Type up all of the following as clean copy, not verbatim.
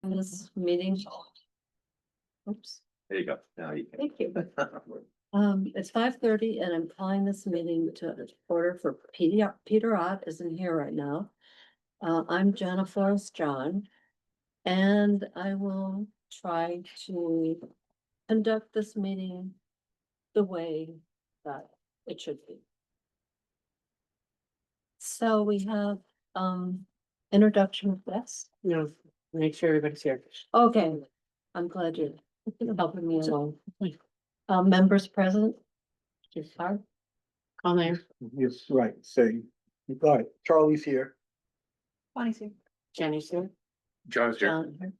This meeting. Oops, There you go. Now you can. thank you. It's 5:30 and I'm calling this meeting to order for Peter Ott isn't here right now. I'm Jenna Forrest John. And I will try to conduct this meeting the way that it should be. So we have, introduction of guests. No, make sure everybody's here. Okay, I'm glad you're helping me along. Members present. Barb? On there, Yes, right, saying, all right, Charlie's here. Bonnie's here. Jenny's here. John's here. John here.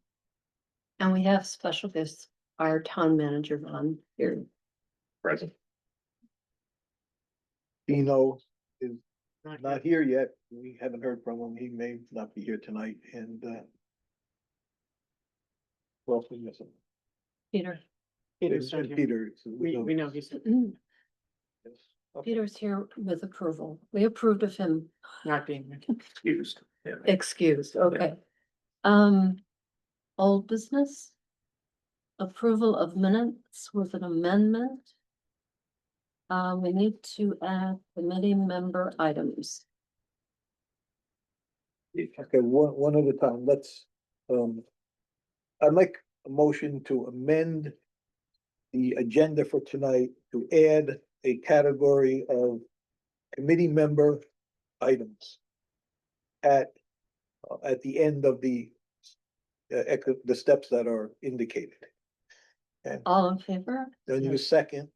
And we have special guests, our town manager Ron here. Present. Dino is not here yet. We haven't heard from him. He may not be here tonight and, who else we missing? Peter. Peter's not And here. Peter. so We know he's Yes. Okay. Peter's here with approval. We approved of him not being here. Excused. Yeah. excused, okay. Old business. Approval of minutes with an amendment. We need to add committee member items. Okay, one at a time. Let's, I'd like a motion to amend the agenda for tonight to add a category of committee member items at the end of the steps that are indicated. And All in favor? I need a second,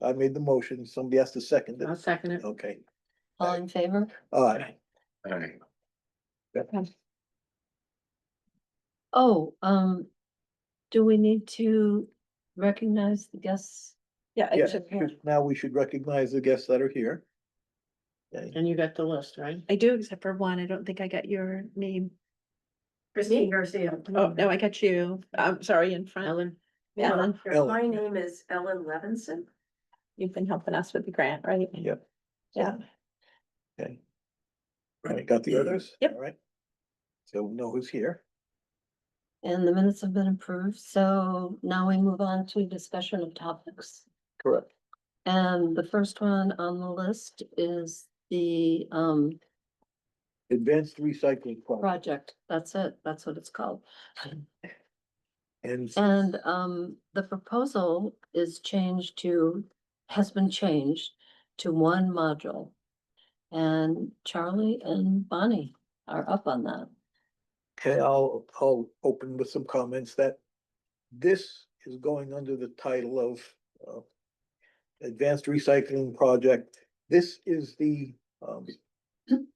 I made the motion, somebody has to second I'll it. second it. Okay, All in favor? all right. All right. Oh, do we need to recognize the guests? Yeah, Yeah, except now we should recognize the guests that are here. Okay. And you got the list, right? I do, except for one. I don't think I got your name. Christine Garcia. Oh, no, I got you. I'm sorry, in front. Ellen, Yeah, Ellen. Ellen. My name is Ellen Levinson. you've been helping us with the grant, right? Yep. Yeah. Okay. All right, got the others? Yep. All right. So we know who's here. And the minutes have been approved, so now we move on to discussion of topics. Correct. And the first one on the list is the Advanced recycling project. project. That's it. That's what it's called. And And the proposal is has been changed to one module. And Charlie and Bonnie are up on that. okay, I'll open with some comments that this is going under the title of Advanced Recycling Project. This is the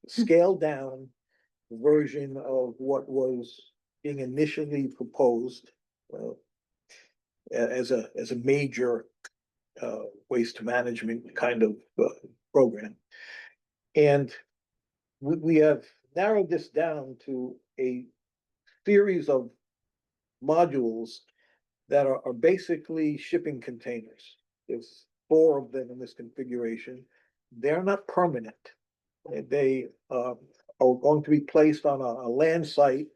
scaled down version of what was being initially proposed as a major waste management kind of program. And we have narrowed this down to a series of modules that are basically shipping containers. There's 4 of them in this configuration. They're not permanent. They are going to be placed on a land site.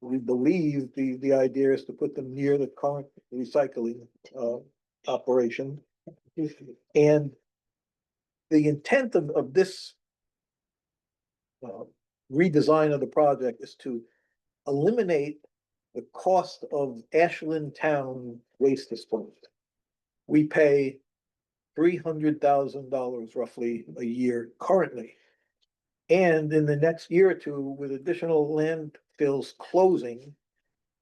We believe the idea is to put them near the current recycling operation. And the intent of this redesign of the project is to eliminate the cost of Ashland Town waste disposal. We pay $300,000 roughly a year currently. And in the next year or two, with additional landfills closing,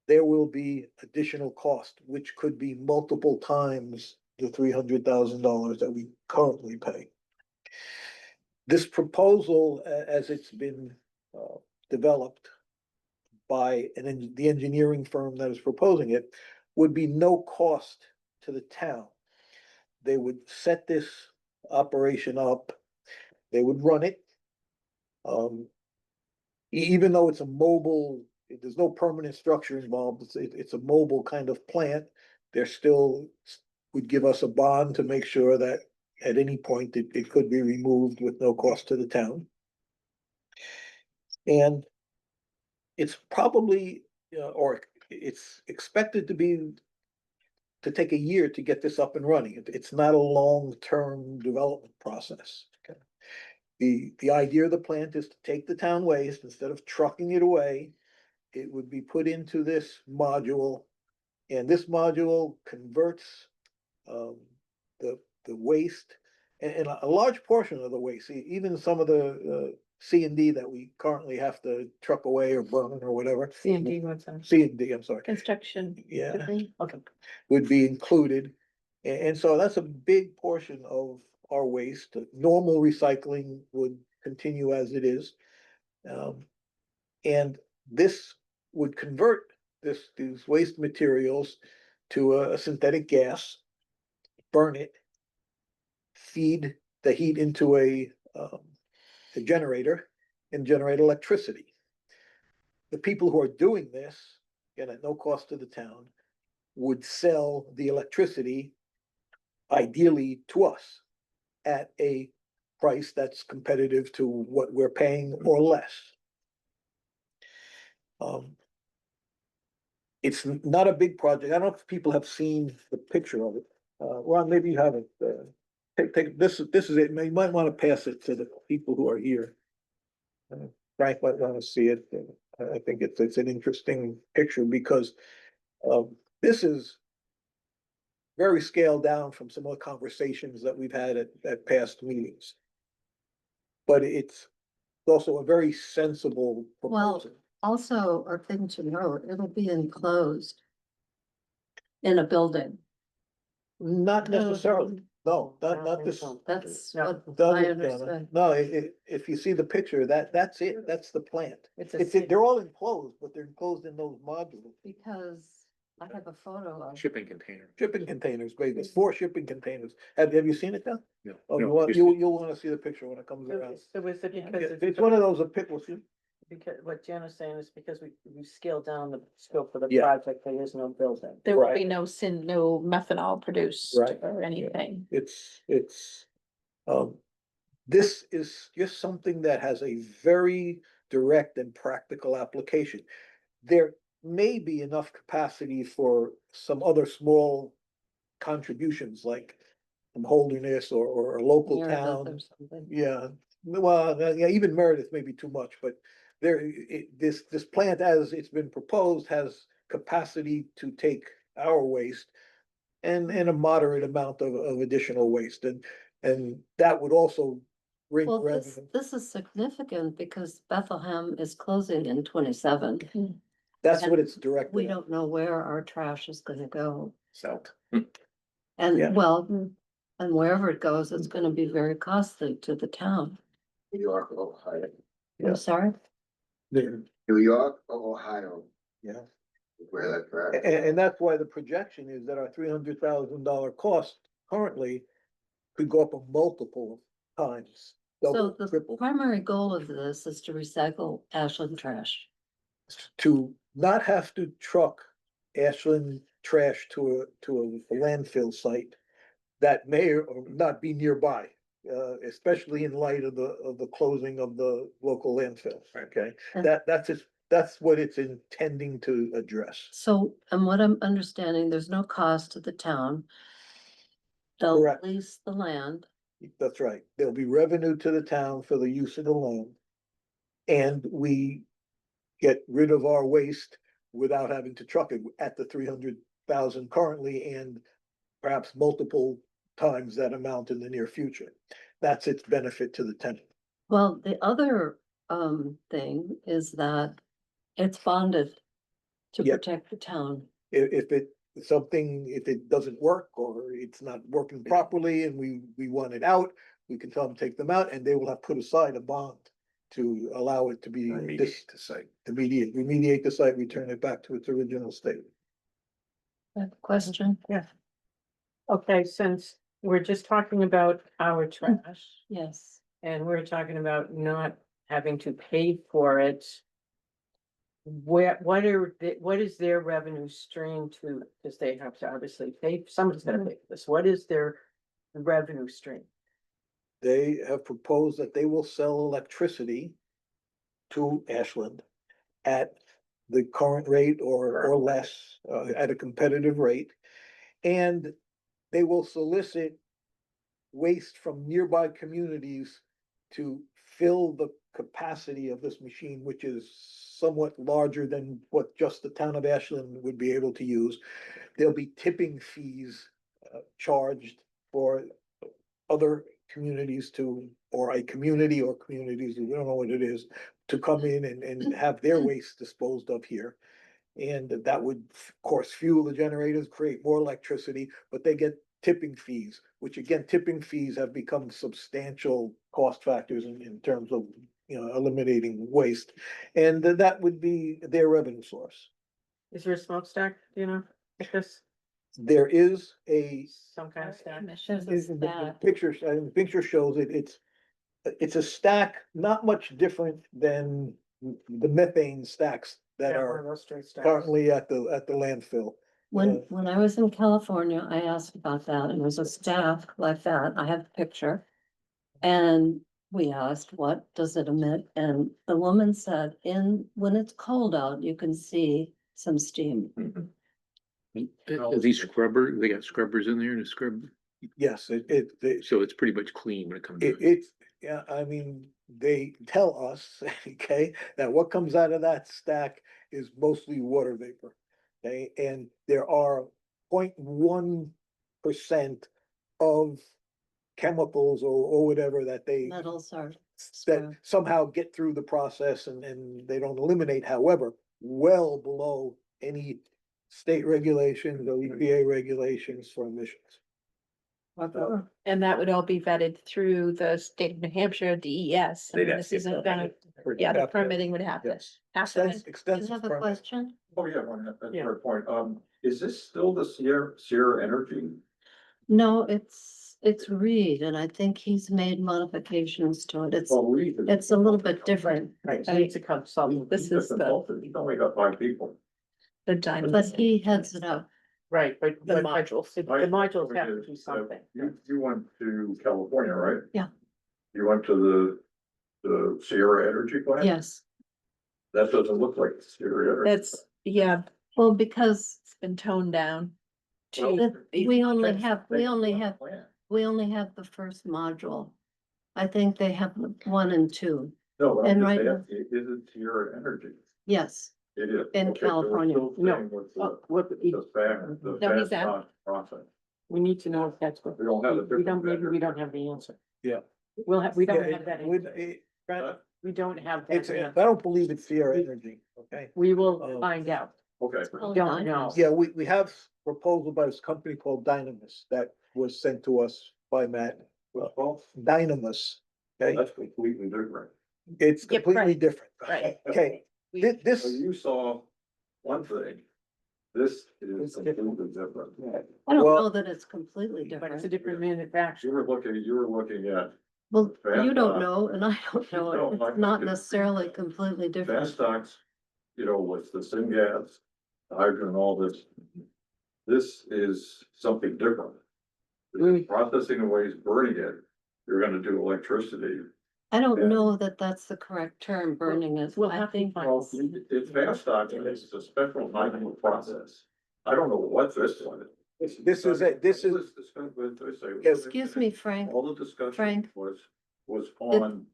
there will be additional cost, which could be multiple times the $300,000 that we currently pay. This proposal, as it's been developed by the engineering firm that is proposing it, would be no cost to the town. They would set this operation up, they would run it. Even though it's a mobile, there's no permanent structure involved, it's a mobile kind of plant. There still would give us a bond to make sure that at any point it could be removed with no cost to the town. And it's probably, or it's expected to take a year to get this up and running. It's not a long-term development process. Okay. The idea of the plant is to take the town waste, instead of trucking it away, it would be put into this module. And this module converts the waste, and a large portion of the waste, even some of the C and D that we currently have to truck away or burn or whatever. CMD, what's that? C and D, I'm sorry. Construction. Yeah, debris. Okay. would be included. And so that's a big portion of our waste. Normal recycling would continue as it is. And this would convert these waste materials to a synthetic gas, burn it, feed the heat into a generator, and generate electricity. The people who are doing this, again, at no cost to the town, would sell the electricity ideally to us at a price that's competitive to what we're paying or less. It's not a big project. I don't know if people have seen the picture of it. Ron, maybe you haven't. Take this is it. You might want to pass it to the people who are here. Frank might want to see it. I think it's an interesting picture because this is very scaled down from some of the conversations that we've had at past meetings. But it's also a very sensible Well, proposal. also, a thing to note, it'll be enclosed in a building. Not necessarily, no, I don't not think this. so. That's No, what I Doesn't, Dana. understood. No, if you see the picture, that's it, that's the plant. It's They're all enclosed, but they're enclosed in those modules, Because I have a photo of, Shipping container. shipping containers, basically, it's 4 shipping containers. Have you seen it, Dan? No. Oh, no, you want, just- you'll wanna see the picture when it comes around. So is it Yeah. because It's one of those, because what Jen is saying is because we scaled down the scope of the Yeah. project, there is no building. There will Right. be no methanol produced Right. or anything. it's, this is just something that has a very direct and practical application. There may be enough capacity for some other small contributions, like from Holderness or a local Meredith town. or something. Yeah, well, yeah, even Meredith may be too much, but this plant, as it's been proposed, has capacity to take our waste and a moderate amount of additional waste, and that would also bring Well, revenue. this is significant because Bethlehem is closing in 27. That's what and it's directed We at. don't know where our trash is gonna go. South. Yeah. And well, and wherever it goes, it's gonna be very costly to the town. New York, Ohio. Yeah. I'm sorry. There, New York or Ohio, yeah. where that trash. And that's why the projection is that our $300,000 cost currently could go up a multiple times, So double, the triple, primary goal of this is to recycle Ashland trash. to not have to truck Ashland trash to a landfill site that may or not be nearby, especially in light of the closing of the local landfill, okay? And- That's what it's intending to address. So, and what I'm understanding, there's no cost to the town. They'll Correct. lease the land. That's right. There'll be revenue to the town for the use of the land. And we get rid of our waste without having to truck it at the 300,000 currently and perhaps multiple times that amount in the near future. That's its benefit to the tenant. Well, the other thing is that it's bonded to Yeah. protect the town. If it doesn't work or it's not working properly and we want it out, we can tell them, take them out, and they will have put aside a bond to allow it to be Remediate the site. remediate the site, return it back to its original state. Question? Yeah. Okay, since we're just talking about our trash Yes. and we're talking about not having to pay for it. What is their revenue stream to, because they have to obviously pay, somebody's gonna pay for this, what is their revenue stream? They have proposed that they will sell electricity to Ashland at the current rate or less, at a competitive rate. And they will solicit waste from nearby communities to fill the capacity of this machine, which is somewhat larger than what just the town of Ashland would be able to use. There'll be tipping fees charged for other communities to, or a community or communities, we don't know what it is, to come in and have their waste disposed of here. And that would, of course, fuel the generators, create more electricity, but they get tipping fees, which again, tipping fees have become substantial cost factors in terms of, eliminating waste. And that would be their revenue source. Is there a smokestack, do you know, like this, There is a, some kind of stack? There's a the stack. picture, I think the picture shows it, it's a stack, not much different than the methane stacks that Yeah, one of are those straight stacks. currently at the landfill. When I was in California, I asked about that, and there's a stack like that, I have the picture. And we asked, what does it emit? And the woman said, when it's cold out, you can see some steam. Are these scrubber, they got scrubbers in there to scrub, Yes, so it's pretty much clean when it comes out. it's, yeah, I mean, they tell us, okay, that what comes out of that stack is mostly water vapor. Okay, and there are 0.1% of chemicals or whatever that they, Metals are. that somehow get through the process and they don't eliminate, however, well below any state regulations or EPA regulations for emissions. Whatever. And that would all be vetted through the state of New Hampshire, DES. I mean, They'd this have to isn't get gonna, permitted. yeah, the permitting would have to Yes. happen. You Extensive have a permit. question? Oh, yeah, one, that's Yeah. a point. Is this still the Sierra Energy? No, it's Reed, and I think he's made modifications to it. Oh, Reed is- It's a little bit different, Right, so it's a consultant, This is the- He's only got 5 people. The but dynamo. he heads it up. right, but. The but- modules. The My modules point have to is, do something. You went to California, right? Yeah. You went to the Sierra Energy plant? Yes, That doesn't look like Sierra Energy. That's, yeah, well, because it's been toned down. Well, To, we only That's- have, they we only run a have, plant. we only have the first module. I think they have 1 and 2. No, but and I'm right just now- asking, is it Sierra Energy? Yes, It is. In Okay, so we're California. still No. staying with Oh, what, the No, he's fast out. process. we need to know if that's what, We don't have a we different don't, maybe vendor. we don't have the answer. Yeah. We don't Yeah, have that it would- answer. Brad, We don't have It's, that I answer. don't believe it's Sierra Energy, okay? We will Oh. find out. Okay. Oh, Don't know. Yeah, we have proposal by this company called Dynamis that was sent to us by Matt. Well, Dynamis, okay? that's completely different. It's Yep, completely right. different. Right. Okay, We- this, So you saw one thing. This is completely different. I don't Well- know that it's completely But it's a different. different You manufacturer. were looking at Well, Fast you don't Doc. know, and I don't know, No, it. I- It's not necessarily completely different. fast stocks, with the syngas, the hydrogen, all this. This is something different. This is Mm. Processing the waste, burning it, you're gonna do electricity. I don't Yeah. know that that's the correct term, burning is, We'll I have to think. find- Well, it's fast stocking, it's a special hydrogen process. I don't know what this one is. This is a- this is- All discussion with this, Excuse me, Frank, All the discussion Frank. was on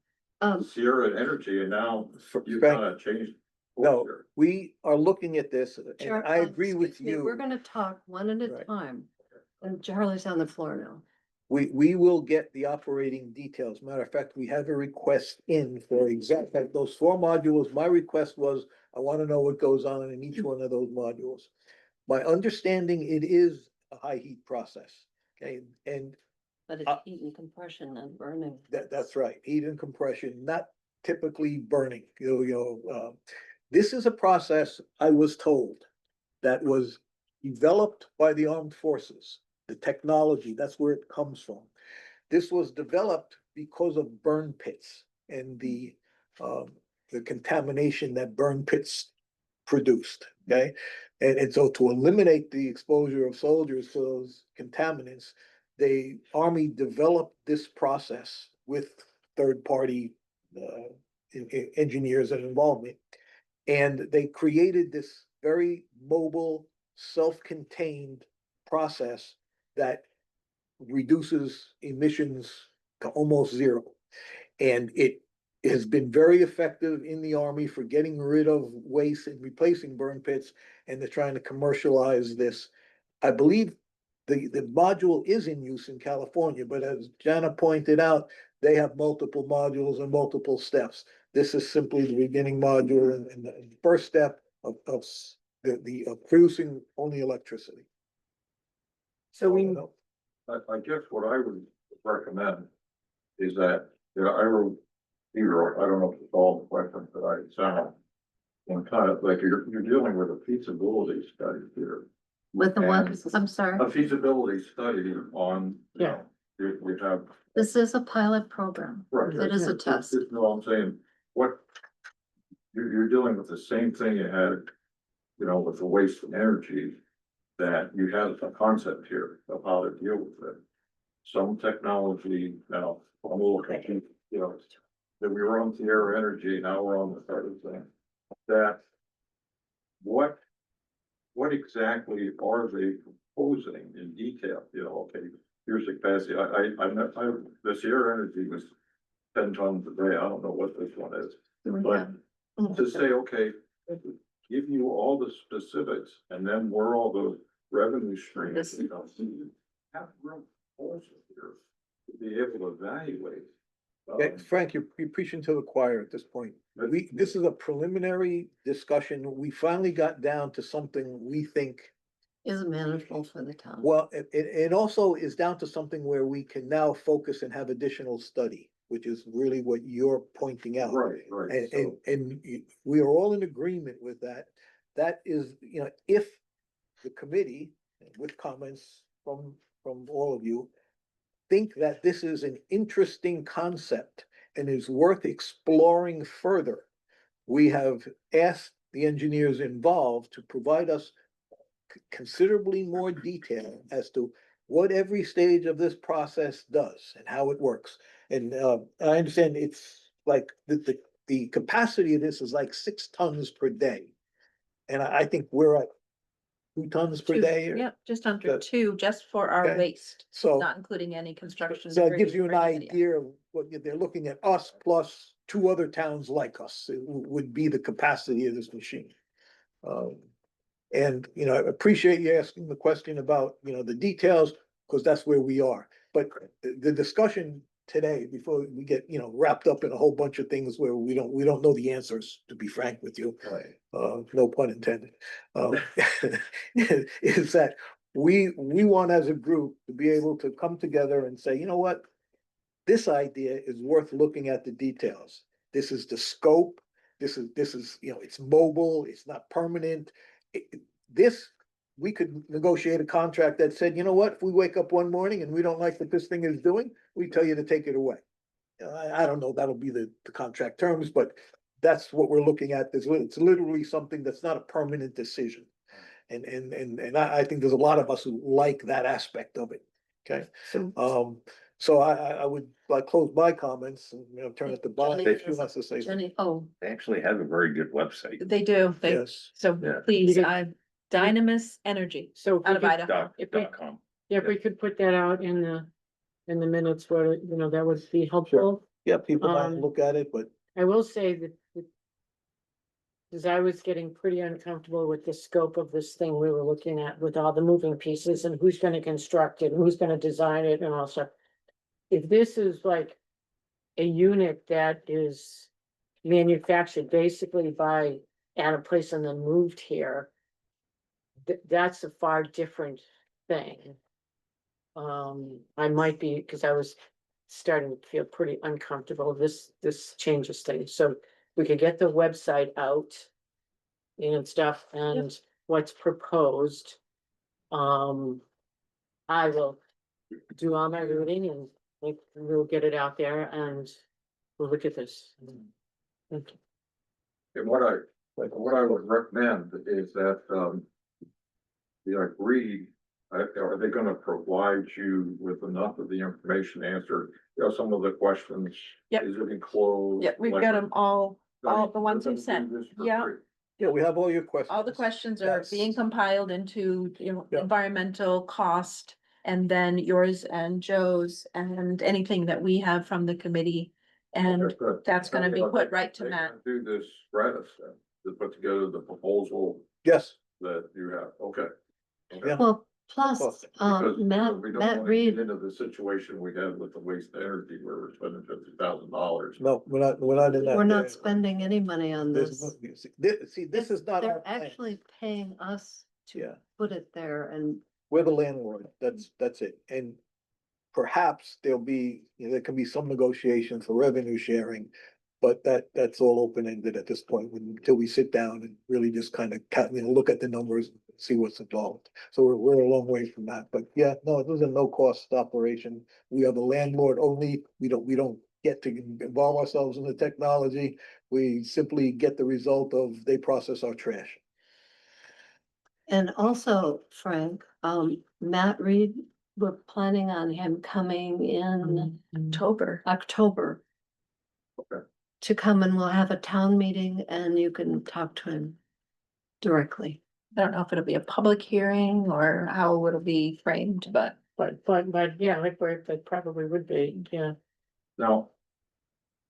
um, Sierra Energy and now you Frank, kinda changed. No. course we are looking at this, and Char- I agree with excuse me, We're you. gonna talk one at a Right. time. And Charlie's on the floor now. We will get the operating details. Matter of fact, we have a request in for exact, those 4 modules. My request was, I want to know what goes on in each one of those modules. My understanding, it is a high heat process, okay, and But Uh, it's heat and compression and burning. that's right, heat and compression, not typically burning, this is a process, I was told, that was developed by the armed forces. The technology, that's where it comes from. This was developed because of burn pits and the contamination that burn pits produced, okay? And so to eliminate the exposure of soldiers to those contaminants, the Army developed this process with third-party engineers and involvement. And they created this very mobile, self-contained process that reduces emissions to almost zero. And it has been very effective in the Army for getting rid of waste and replacing burn pits, and they're trying to commercialize this. I believe the module is in use in California, but as Jana pointed out, they have multiple modules and multiple steps. This is simply the beginning module and the first step of of producing only electricity. So we, I guess what I would recommend is that, you know, I wrote, I don't know if it's all the questions that I sent out. And kind of like you're dealing with a feasibility study here. With the one, And I'm sorry, a feasibility study on, you Yeah. know, you have. this is a pilot program. Right. It is a test. No, I'm saying, what, you're dealing with the same thing you had, you know, with the waste and energy. That you have a concept here of how to deal with it. Some technology, now, I'm a little confused, you know, that we were on Sierra Energy, now we're on the other thing. That, what exactly are they proposing in detail, you know, okay, here's the capacity, the Sierra Energy was 10 tons a day, I don't know what this one is. But to say, okay, give you all the specifics, and then where all the revenue streams, This- you know, so you have real proposal here to be able to evaluate. Okay, Frank, you're preaching to the choir at this point. This is a preliminary discussion. We finally got down to something we think, Is manageable for the town. well, it also is down to something where we can now focus and have additional study, which is really what you're pointing out. Right, so, And we are all in agreement with that. That is, you know, if the committee, with comments from all of you, think that this is an interesting concept and is worth exploring further, we have asked the engineers involved to provide us considerably more detail as to what every stage of this process does and how it works. And I understand it's like the capacity of this is like 6 tons per day. And I think we're at 2 tons per Two, day. yeah, just under that- 2, just for our Okay. waste, So, not including any construction. so it gives you an debris or any idea of what they're looking at, us plus 2 other towns like us, it would be the capacity of this machine. And, you know, I appreciate you asking the question about, you know, the details, because that's where we are. But the discussion today, before we get, you know, wrapped up in a whole bunch of things where we don't know the answers, to be frank with you. No pun intended. Is that we want as a group to be able to come together and say, you know what? This idea is worth looking at the details. This is the scope. This is, you know, it's mobile, it's not permanent. We could negotiate a contract that said, you know what, if we wake up one morning and we don't like what this thing is doing, we tell you to take it away. I don't know, that'll be the contract terms, but that's what we're looking at. It's literally something that's not a permanent decision. And I think there's a lot of us who like that aspect of it. Okay, so I would like close my comments and, you know, turn it to Bob if she wants to say something. Jenny, oh, They actually have a very good website. They do, Yes. so Yeah. please, You get- Dynamis Energy so if we out of could, Idaho. .com. if we could put that out in the minutes where, you know, that would be helpful. Yeah, people might Um, look at it, but I will say that because I was getting pretty uncomfortable with the scope of this thing we were looking at with all the moving pieces and who's gonna construct it, and who's gonna design it and all stuff. If this is like a unit that is manufactured basically at a place and then moved here, that's a far different thing. I might be, because I was starting to feel pretty uncomfortable. This changes things. So we could get the website out and stuff and what's proposed. I will do all my reading and we'll get it out there and we'll look at this. Thank you. And what I would recommend is that, the agreed, are they gonna provide you with enough of the information to answer, you know, some of the questions? Yep. Is it enclosed? Yeah, we've Like, got them all I mean, the ones they're you gonna sent. do this for Yeah. free. Yeah, we have all your questions. all the questions are Yes. being compiled into, you know, Yeah. environmental cost. And then yours and Joe's and anything that we have from the committee. And Okay, good. that's gonna be put right to They Matt. can Do this gratis, then, to put together the proposal Yes, that you have, okay. Okay. Yeah. Well, plus, Because Matt, we don't Matt wanna Reed, get into the situation we had with the waste energy where we're spending $50,000. no, we're not in that. we're not spending any money on There's this. See, this is not our They're plan. actually paying us to Yeah. put it there and We're the landlord, that's it, and perhaps there'll be, there can be some negotiation for revenue sharing. But that's all open-ended at this point, until we sit down and really just kind of look at the numbers, see what's involved. So we're a long way from that, but yeah, no, this is a no-cost operation. We are the landlord only, we don't get to involve ourselves in the technology. We simply get the result of they process our trash. And also, Frank, Matt Reed, we're planning on him coming in October. October. Okay. To come and we'll have a town meeting and you can talk to him directly. I don't know if it'll be a public hearing or how it'll be framed, but But, yeah, like where it probably would be, yeah. Now,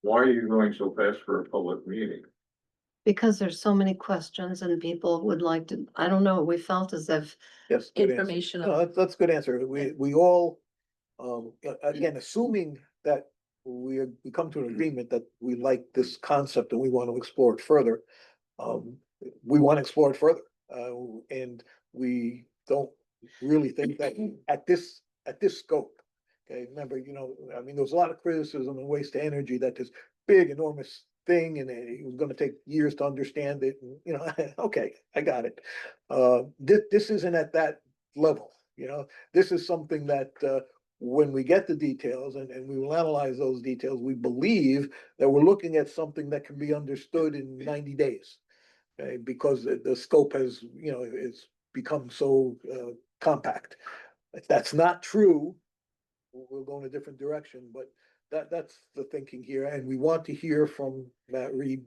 why are you going so fast for a public meeting? Because there's so many questions and people would like to, I don't know, we felt as if, Yes. good answer. informational. No, that's a good answer. We all, again, assuming that we come to an agreement that we like this concept and we want to explore it further. We want to explore it further, and we don't really think that at this scope. Okay, remember, I mean, there was a lot of criticism and waste of energy that this big, enormous thing, and it was gonna take years to understand it, and, okay, I got it. This isn't at that level, this is something that, when we get the details and we will analyze those details, we believe that we're looking at something that can be understood in 90 days. Okay, because the scope has, it's become so, compact. If that's not true, we'll go in a different direction, but that's the thinking here, and we want to hear from Matt Reed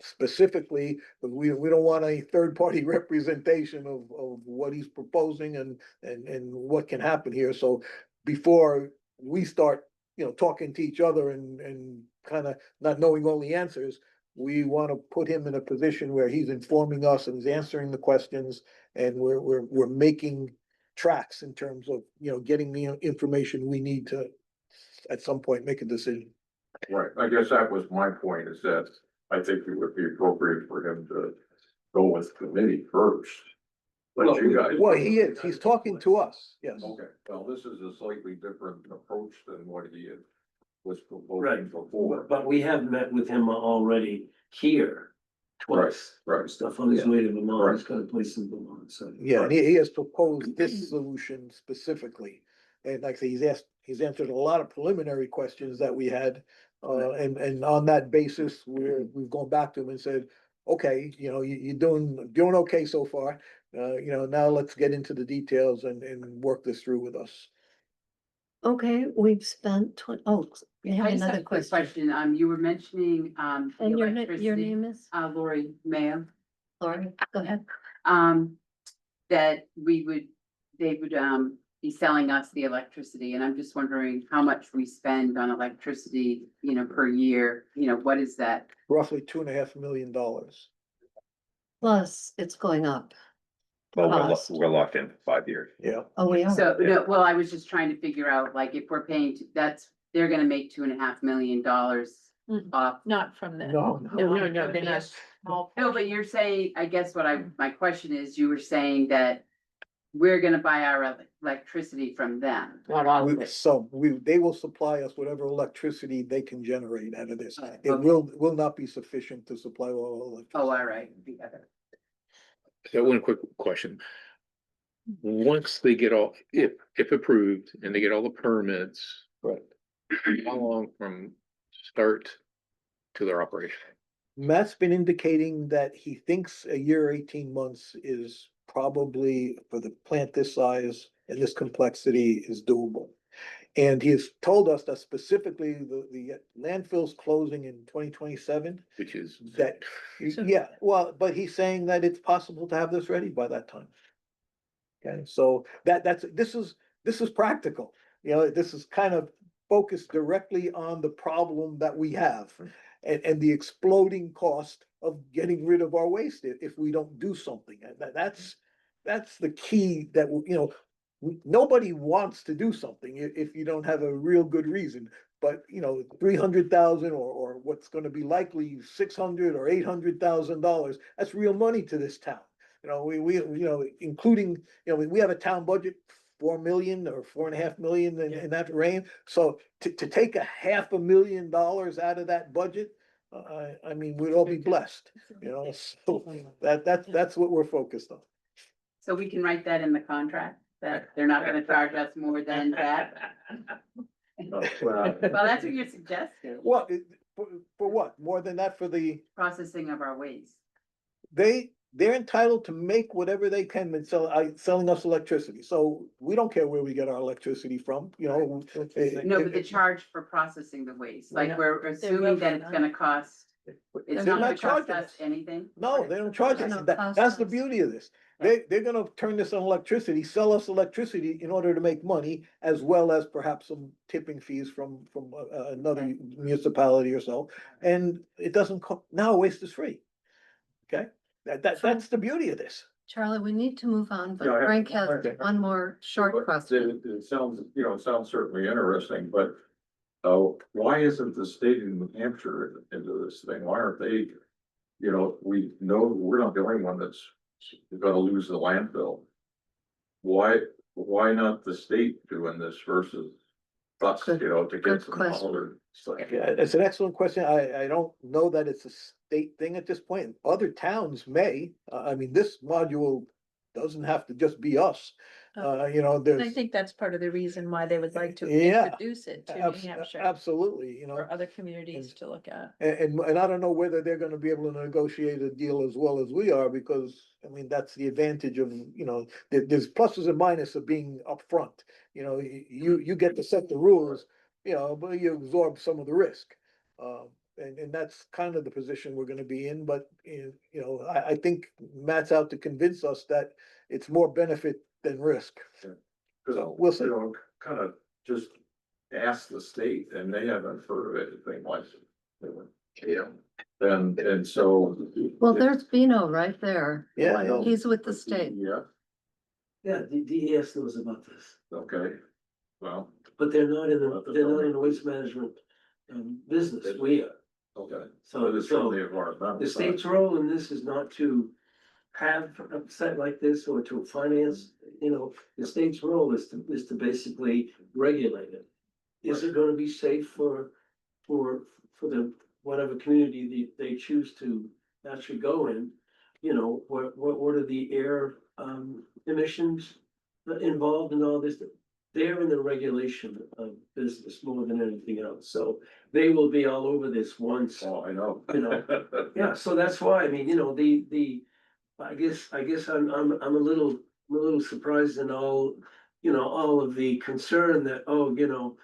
specifically, but we don't want a third-party representation of what he's proposing and what can happen here, so before we start, talking to each other and kind of not knowing all the answers, we want to put him in a position where he's informing us and he's answering the questions, and we're making tracks in terms of, getting the information we need to, at some point, make a decision. Right, I guess that was my point, is that I think it would be appropriate for him to go with committee first. Let you guys. Well, he's talking to us, yes. Okay, well, this is a slightly different approach than what he was proposing Right, before. but we have met with him already here twice. Right. Stuff on his way to Vermont, he's got a place in Vermont, so. Yeah, and he has proposed this solution specifically. And like I say, he's answered a lot of preliminary questions that we had. And on that basis, we've gone back to him and said, okay, you're doing okay so far. Now let's get into the details and work this through with us. okay, we've spent you have I just have another a quick question. question. You were mentioning, the And your electricity, name is? Lori Mayo, Lori, go ahead. that they would, be selling us the electricity, and I'm just wondering how much we spend on electricity, per year, what is that? Roughly $2.5 million. Plus, it's going up. Well, Cost. we're locked in for 5 years. Yeah. Oh, we are. So, no, well, I was just trying to figure out, like, if we're paying, they're gonna make $2.5 million off. not from the. No, No, they're Be a not. small No, but you're saying, I guess my question is, you were saying that we're gonna buy our electricity from them. Not all of it. They will supply us whatever electricity they can generate out of this. It Okay. will not be sufficient to supply all electricity. Oh, all right. Got one quick question. Once they get all, if approved and they get all the permits, Right. how long from start to their operation? Matt's been indicating that he thinks a year, 18 months is probably, for the plant this size and this complexity, is doable. And he has told us that specifically the landfill's closing in 2027. Which is. That, yeah, well, but he's saying that it's possible to have this ready by that time. Okay, so this is practical, you know, this is kind of focused directly on the problem that we have. And the exploding cost of getting rid of our waste if we don't do something, and that's the key that, you know. Nobody wants to do something if you don't have a real good reason, but you know, 300,000 or what's gonna be likely 600 or $800,000, that's real money to this town. You know, we, you know, including, you know, we have a town budget, 4 million or 4.5 million in that range. So to take $500,000 out of that budget, I mean, we'd all be blessed, you know, so that's what we're focused on. So we can write that in the contract, that they're not gonna charge us more than that? Well, that's what you're suggesting, What, for what? More than that for the, processing of our waste. they're entitled to make whatever they can and selling us electricity. So we don't care where we get our electricity from, you know. No, but the charge for processing the waste, like we're assuming that it's gonna cost, it's They're not not gonna cost charging us us. anything? No, they don't charge us. No, That's the cost us. beauty of this. They're gonna turn this on electricity, sell us electricity in order to make money, as well as perhaps some tipping fees from another municipality or so. And it doesn't now waste is free. Okay, that's the beauty of this. Charlie, we need to move on, but Yeah, I have- Frank has okay. one more short question. It sounds, you know, it sounds certainly interesting, but why isn't the state of New Hampshire into this thing? Why aren't they? You know, we know we're not the only one that's gonna lose the landfill. Why not the state doing this versus us, Good- you know, to good get some question. dollar? Like, Yeah, it's an excellent question. I don't know that it's a state thing at this point. Other towns may, I mean, this module doesn't have to just be us. You know, I there's. think that's part of the reason why they would like to Yeah, introduce it to New Hampshire Absolutely, you know. for other communities to look at. And I don't know whether they're gonna be able to negotiate a deal as well as we are, because, I mean, that's the advantage of, you know, there's pluses and minuses of being upfront. You know, you get to set the rules, you know, but you absorb some of the risk. And that's kind of the position we're gonna be in, but, you know, I think Matt's out to convince us that it's more benefit than risk. So we'll see. You know, kind of just ask the state and they haven't heard of anything like it. Yeah. And so. Well, there's Bino right there. Yeah, yeah. He's with the state. Yeah, Yeah, the DES knows about this, okay, well, but they're not in the waste management business, we are. okay. So, It's from so the environmental. the side. state's role in this is not to have a site like this or to finance, you know, the state's role is to basically regulate it. Is it gonna be safe for the, whatever community they choose to actually go in? You know, what are the air, emissions involved in all this? They're in the regulation of business more than anything else, so they will be all over this once. Oh, I know. You know, Yeah, so that's why, I mean, you know, I guess I'm a little surprised in all, you know, all of the concern that, oh, you know,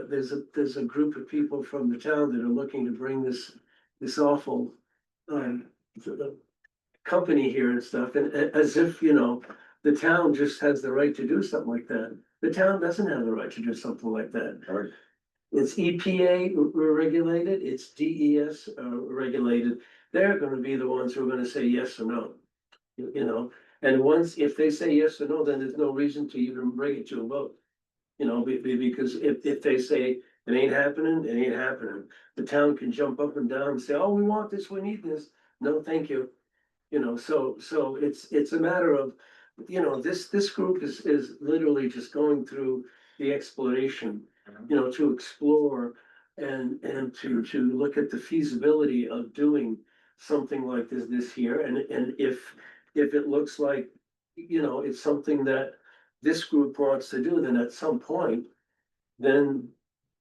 there's a group of people from the town that are looking to bring this awful, company here and stuff, and as if, you know, the town just has the right to do something like that. The town doesn't have the right to do something like that. Right. It's EPA regulated, it's DES regulated. They're gonna be the ones who are gonna say yes or no. You know, and once, if they say yes or no, then there's no reason to even bring it to a vote. You know, because if they say it ain't happening, it ain't happening. The town can jump up and down and say, oh, we want this, we need this. No, thank you. You know, so it's a matter of, you know, this group is literally just going through the exploration, you know, to explore and to look at the feasibility of doing something like this here. And if it looks like, you know, it's something that this group wants to do, then at some point, then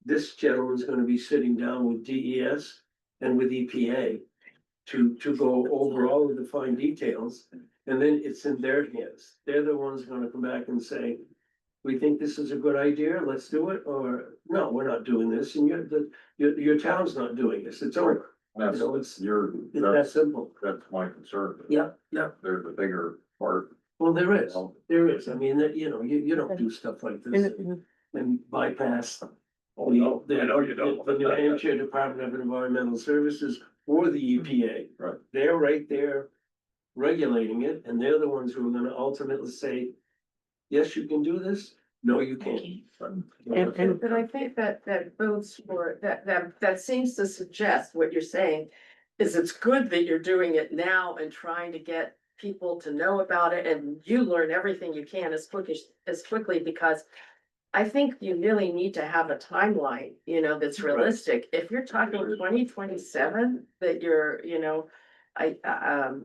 this gentleman's gonna be sitting down with DES and with EPA to go over all of the fine details, and then it's in their hands. They're the ones gonna come back and say, we think this is a good idea, let's do it, or no, we're not doing this, and your town's not doing this, it's over. That's, You know, it's that that's, simple. that's my concern. Yeah, yeah, There's a bigger part. well, there is, Well, I mean, that, you know, you don't do stuff like this and bypass. Oh, no, I know you don't. The New Hampshire Department of Environmental Services or the EPA. Right. They're right there regulating it, and they're the ones who are gonna ultimately say, yes, you can do this, no, you can't. But I think that bodes for, that seems to suggest what you're saying. Is it's good that you're doing it now and trying to get people to know about it, and you learn everything you can as quickly, because. I think you really need to have a timeline, you know, that's Right. realistic. If you're talking 2027, that you're, you know.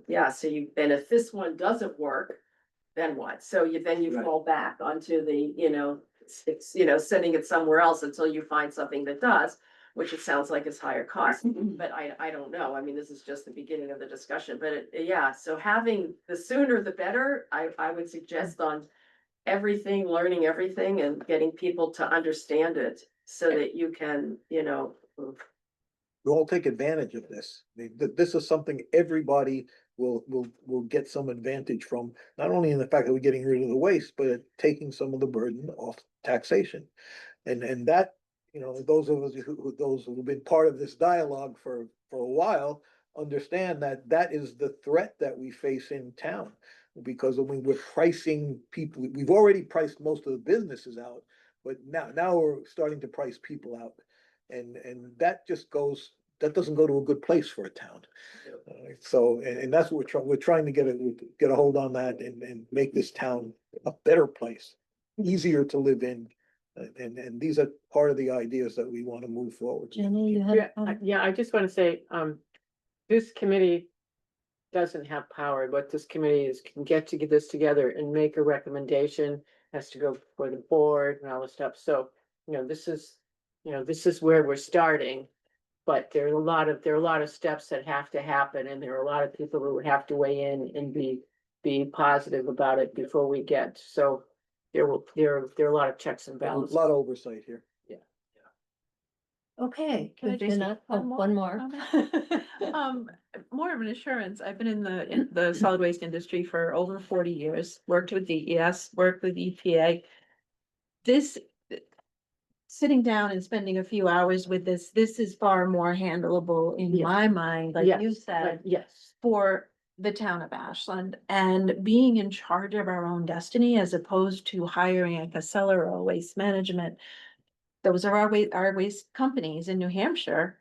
Yeah, so you, and if this one doesn't work, then what? So then you Right. fall back onto the, you know, it's, you know, sending it somewhere else until you find something that does. Which it sounds like is higher cost, but I don't know. I mean, this is just the beginning of the discussion, but yeah, so having the sooner the better, I would suggest on. Everything, learning everything and getting people to understand it so that you can, you know. We all take advantage of this. I mean, this is something everybody will get some advantage from, not only in the fact that we're getting rid of the waste, but taking some of the burden off taxation. And that, you know, those of us those who've been part of this dialogue for a while, understand that that is the threat that we face in town. Because when we're pricing people, we've already priced most of the businesses out, but now we're starting to price people out. And that just goes, that doesn't go to a good place for a town. So, and that's what we're trying to get a hold on that and make this town a better place, easier to live in. And these are part of the ideas that we want to move forward. Jenny, you had. Yeah, yeah, I just wanna say, this committee. Doesn't have power, but this committee can get this together and make a recommendation, has to go before the board and all this stuff, so, you know, this is where we're starting. But there are a lot of steps that have to happen, and there are a lot of people who have to weigh in and be positive about it before we get, so. There are a lot of checks and A balances. lot of oversight here. Okay. Can I good just- enough. Oh, one more. More of an assurance, I've been in the solid waste industry for over 40 years, worked with DES, worked with EPA. This, sitting down and spending a few hours with this is far more handleable in Yes. my mind, like you Yes, said, yes, for the town of Ashland, and being in charge of our own destiny as opposed to hiring a Casella or Waste Management. Those are our waste companies in New Hampshire.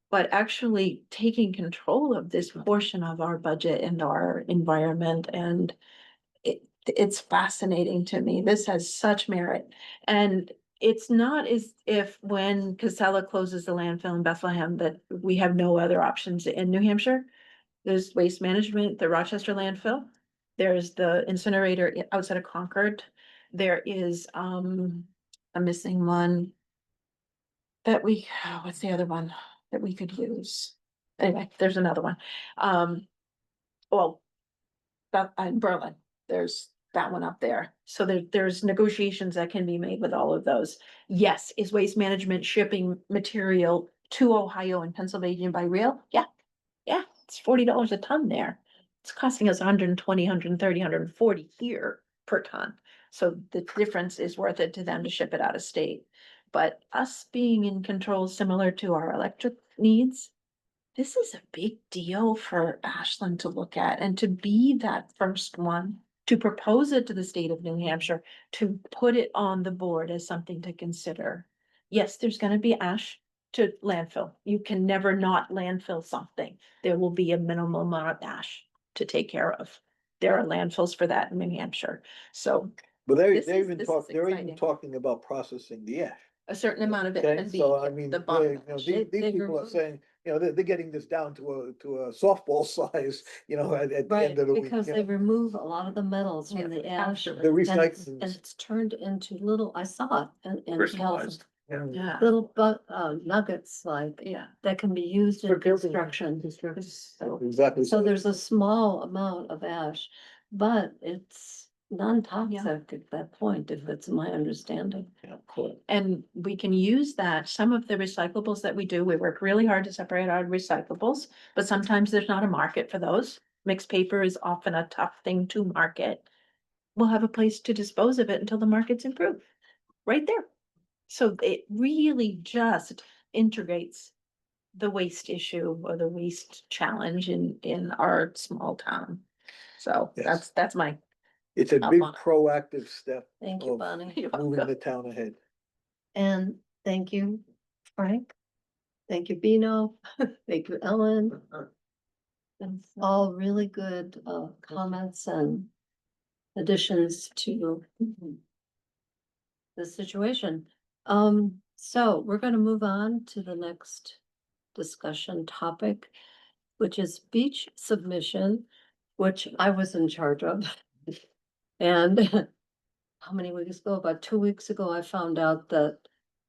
But actually taking control of this portion of our budget and our environment, and it's fascinating to me. This has such merit. And it's not as if when Casella closes the landfill in Bethlehem that we have no other options in New Hampshire. There's Waste Management, the Rochester landfill. There's the incinerator outside of Concord. There is a missing one that what's the other one that we could use? Anyway, there's another one. Well, that in Berlin, there's that one up there. So there's negotiations that can be made with all of those. Yes, is Waste Management shipping material to Ohio and Pennsylvania by rail? Yeah, it's $40 a ton there. It's costing us 120, 130, 140 here per ton. So the difference is worth it to them to ship it out of state. But us being in control similar to our electric needs, this is a big deal for Ashland to look at and to be that first one to propose it to the state of New Hampshire, to put it on the board as something to consider. Yes, there's gonna be ash to landfill. You can never not landfill something. There will be a minimal amount of ash to take care of. There are landfills for that in New Hampshire. So But This they're is- even this is they're even exciting. talking about processing the ash. a certain amount of it Okay, can be so I mean, the you bottom. know, these people are saying, you know, they're getting this down to a softball size, you know, at the Right, end of the week. because you they know. remove a lot of the metals Yeah, from the ash. absolutely. The And recycling. it's turned into little, I saw it in California, Crystallized. Yeah, little nuggets like yeah. that can be used For in building construction. construction. So Exactly. so there's a small amount of ash, but it's non-toxic at that point, if it's my understanding. Yeah, cool. And we can use that, some of the recyclables that we do, we work really hard to separate our recyclables, but sometimes there's not a market for those. Mixed paper is often a tough thing to market. We'll have a place to dispose of it until the markets improve, right there. So it really just integrates the waste issue or the waste challenge in our small town. So Yes. that's my, It's a Up big on it. proactive step Thank you, of Bonnie. You're moving welcome. the town ahead. And thank you, Frank. Thank you, Bino. Thank you, Ellen. It's all really good comments and additions to the situation. So we're gonna move on to the next discussion topic, which is beach submission, which I was in charge of. And how many weeks ago? About 2 weeks ago, I found out that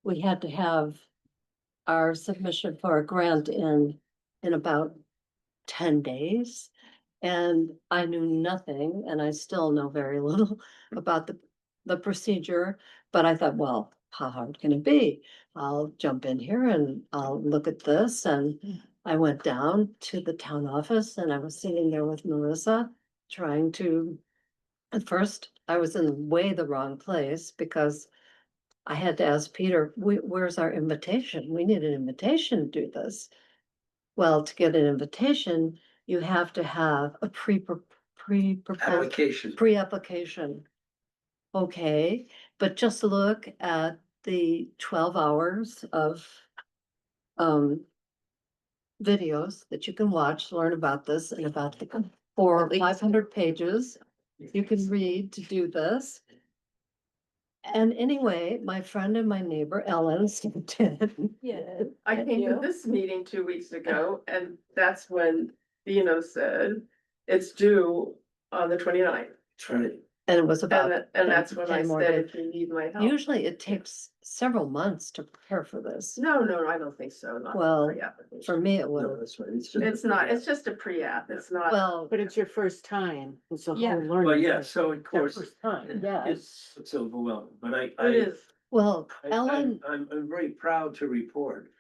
we had to have our submission for a grant in about 10 days. And I knew nothing, and I still know very little about the procedure, but I thought, well, how hard can it be? I'll jump in here and I'll look at this, and I went down to the town office and I was sitting there with Marissa, trying to, at first, I was in way the wrong place because I had to ask Peter, where's our invitation? We need an invitation to do this. Well, to get an invitation, you have to have a pre-proposed, Application. pre-application. Okay, but just look at the 12 hours of videos that you can watch, learn about this and about the 400 or 500 pages you can read to do this. And anyway, my friend and my neighbor Ellen stepped in. yeah. I came to you. this meeting 2 weeks ago, and that's when Dino said it's due on the 29th. That's right. And it was about. And that's when I 10 more said, days. if you need my help. Usually it takes several months to prepare for this. No, I don't think so. not Well, pre-application. For me, it No, was, that's right. It's not, it's just a pre-app, it's not. well, But it's your first time. It's a Yeah. whole learning. Well, yeah, curve. so of course, First time, yeah. it's overwhelming, but It is. well, I- Ellen, I'm very proud to report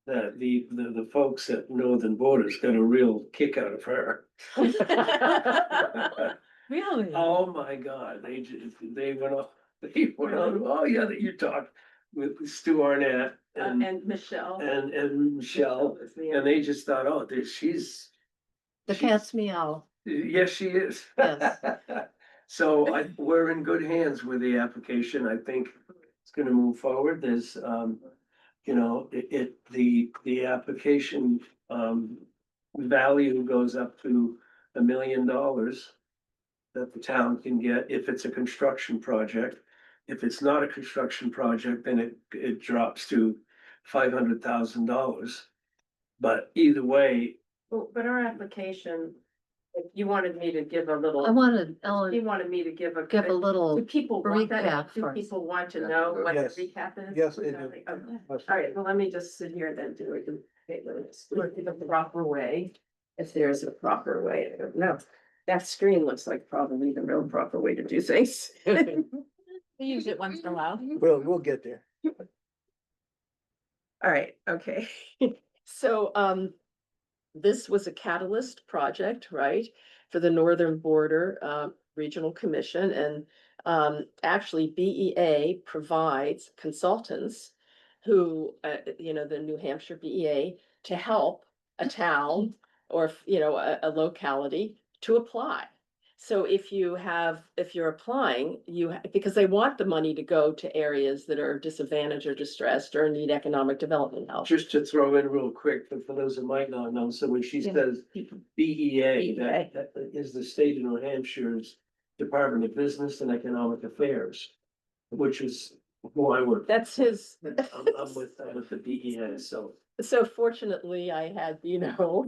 that the folks at Northern Borders got a real kick out of her. really? Oh, my God, they went on, oh, yeah, that you talked with Stu Arnett and And Michelle. Michelle, and they just thought, oh, she's, The cat's meow. yes, she is. Yes. So we're in good hands with the application. I think it's gonna move forward. There's, you know, the application, value goes up to $1 million that the town can get if it's a construction project. If it's not a construction project, then it drops to $500,000. But either way, But our application, if you wanted me to give a little. I wanted You Ellen wanted me to give a. give a little, Do people want recap that? Do first. people want to know what the Yes. recap is? Yes, they do. Okay. All right, well, let me just sit here then do it. The proper way, if there's a proper way, I don't know. That screen looks like probably the real proper way to do things. We use it once in a while. We'll get there. All right, okay. So, this was a catalyst project, right? For the Northern Border, Regional Commission and, actually BEA provides consultants who, you know, the New Hampshire BEA to help a town or, you know, a locality to apply. So if you're applying, because they want the money to go to areas that are disadvantaged or distressed or need economic development help. just to throw in real quick, but for those that might not know, so when she Yeah. says BEA, BEA. that is the state of New Hampshire's Department of Business and Economic Affairs, which is who I work. That's his. I'm with the BEA, so. So fortunately, I had, you know,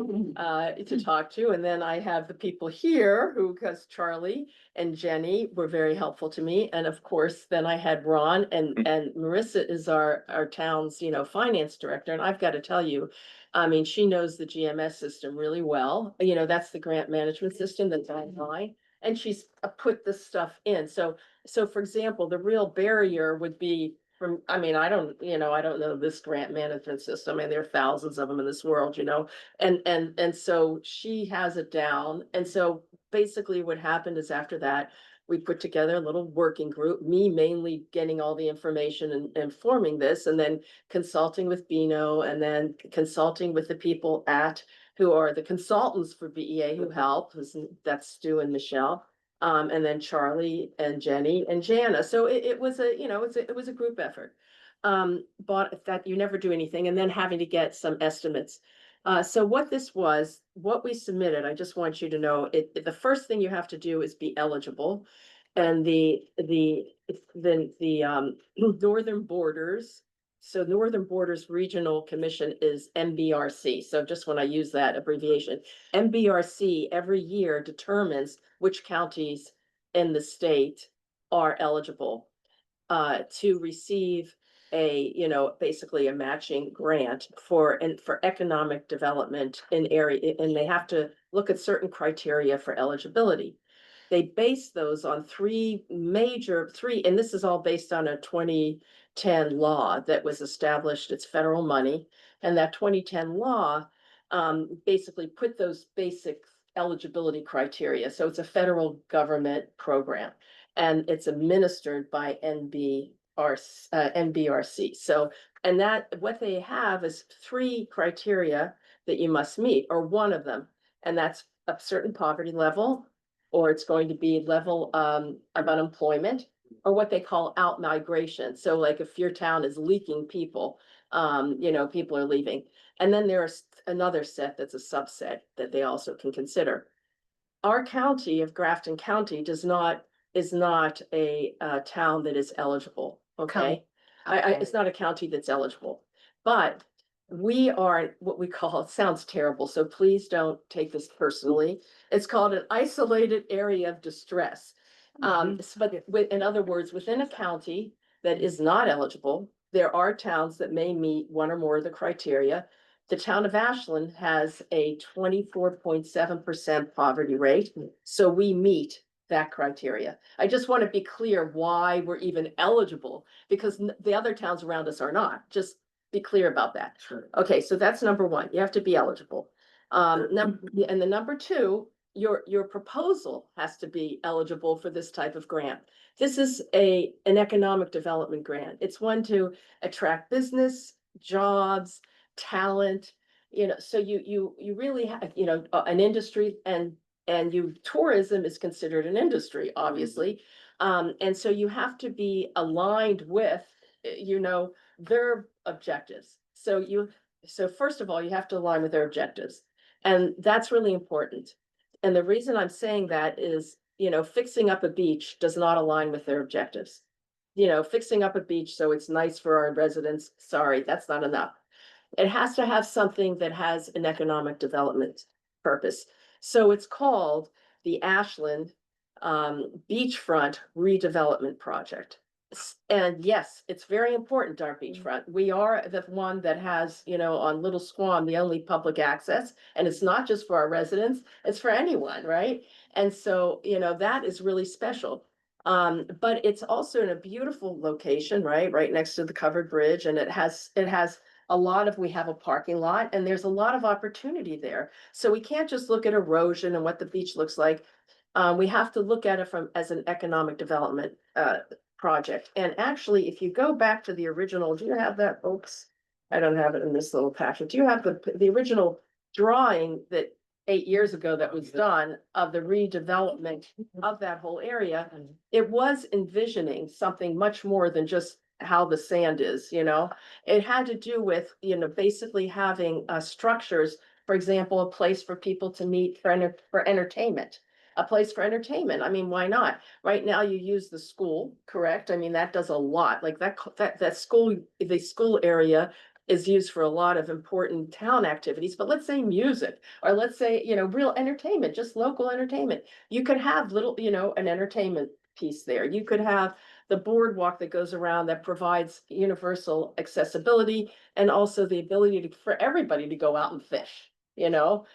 to talk to, and then I have the people here who, because Charlie and Jenny were very helpful to me, and of course, then I had Ron and Marissa is our town's, you know, finance director, and I've got to tell you, I mean, she knows the GMS system really well, you know, that's the grant management system that's online, and she's put this stuff in. So for example, the real barrier would be from, I mean, I don't know this grant management system, and there are thousands of them in this world, and so she has it down. And so basically what happened is after that, we put together a little working group, me mainly getting all the information and forming this, and then consulting with Beano, and then consulting with the people who are the consultants for BEA who help, that's Stu and Michelle. And then Charlie and Jenny and Jana. So it was it was a group effort. But that you never do anything, and then having to get some estimates. So what we submitted, I just want you to know, the first thing you have to do is be eligible. And the Northern Borders, so Northern Borders Regional Commission is MBRC. So just when I use that abbreviation, MBRC every year determines which counties in the state are eligible to receive basically a matching grant for economic development in area, and they have to look at certain criteria for eligibility. They base those on three, and this is all based on a 2010 law that was established. It's federal money, and that 2010 law basically put those basic eligibility criteria. So it's a federal government program, and it's administered by NBRC. So, and that what they have is three criteria that you must meet, or one of them, and that's a certain poverty level, or it's going to be level of unemployment, or what they call out migration. So like if your town is leaking people, people are leaving. And then there's another set that's a subset that they also can consider. Our county of Grafton County is not a town that is eligible, okay? It's not a county that's eligible, but we are what we call, it sounds terrible, so please don't take this personally. It's called an isolated area of distress. But in other words, within a county that is not eligible, there are towns that may meet one or more of the criteria. The town of Ashland has a 24.7% poverty rate, so we meet that criteria. I just want to be clear why we're even eligible, because the other towns around us are not. Just be clear about that. Sure. Okay, so that's number one. You have to be eligible. And the number two, your proposal has to be eligible for this type of grant. This is an economic development grant. It's one to attract business, jobs, talent, so you really have, an industry, and tourism is considered an industry, obviously. And so you have to be aligned with, their objectives. So first of all, you have to align with their objectives. And that's really important. And the reason I'm saying that is, fixing up a beach does not align with their objectives. Fixing up a beach so it's nice for our residents, sorry, that's not enough. It has to have something that has an economic development purpose. So it's called the Ashland Beachfront Redevelopment Project. And yes, it's very important to our beachfront. We are the one that has, on Little Squam, the only public access, and it's not just for our residents, it's for anyone, right? And so, that is really special. But it's also in a beautiful location, right next to the covered bridge, and it has we have a parking lot, and there's a lot of opportunity there. So we can't just look at erosion and what the beach looks like. We have to look at it as an economic development project. And actually, if you go back to the original, do you have that, folks? I don't have it in this little packet. Do you have the original drawing that 8 years ago that was done of the redevelopment of that whole area? It was envisioning something much more than just how the sand is, it had to do with, basically having structures, for example, a place for people to meet for entertainment. A place for entertainment. I mean, why not? Right now you use the school, correct? I mean, that does a lot. Like that school, the school area is used for a lot of important town activities, but let's say music, or let's say, real entertainment, just local entertainment. You could have little, an entertainment piece there. You could have the boardwalk that goes around that provides universal accessibility, and also the ability for everybody to go out and fish. you know?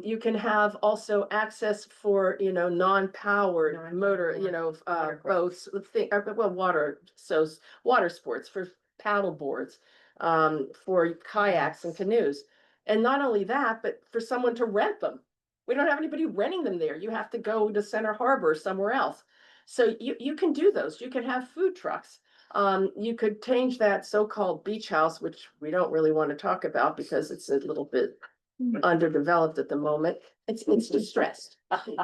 You can have also access for, you know, non-powered motor, you know, boats, water sports for paddle boards, for kayaks and canoes. And not only that, but for someone to rent them. We don't have anybody renting them there. You have to go to Center Harbor or somewhere else. So you can do those. You can have food trucks. You could change that so-called beach house, which we don't really want to talk about because it's a little bit underdeveloped at the moment. It's distressed.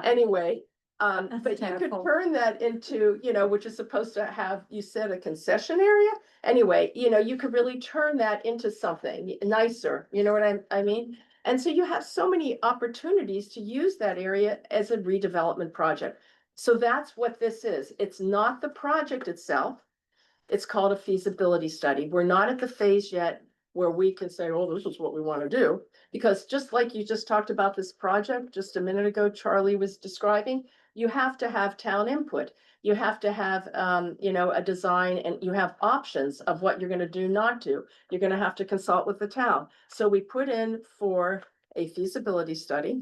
Anyway, but you could turn that into, you know, which is supposed to have, you said, a concession area. Anyway, you know, you could really turn that into something nicer, you know what I mean? And so you have so many opportunities to use that area as a redevelopment project. So that's what this is. It's not the project itself. It's called a feasibility study. We're not at the phase yet where we can say, oh, this is what we want to do. Because just like you just talked about this project just a minute ago, Charlie was describing, you have to have town input. You have to have, you know, a design, and you have options of what you're going to do, not do. You're going to have to consult with the town. So we put in for a feasibility study.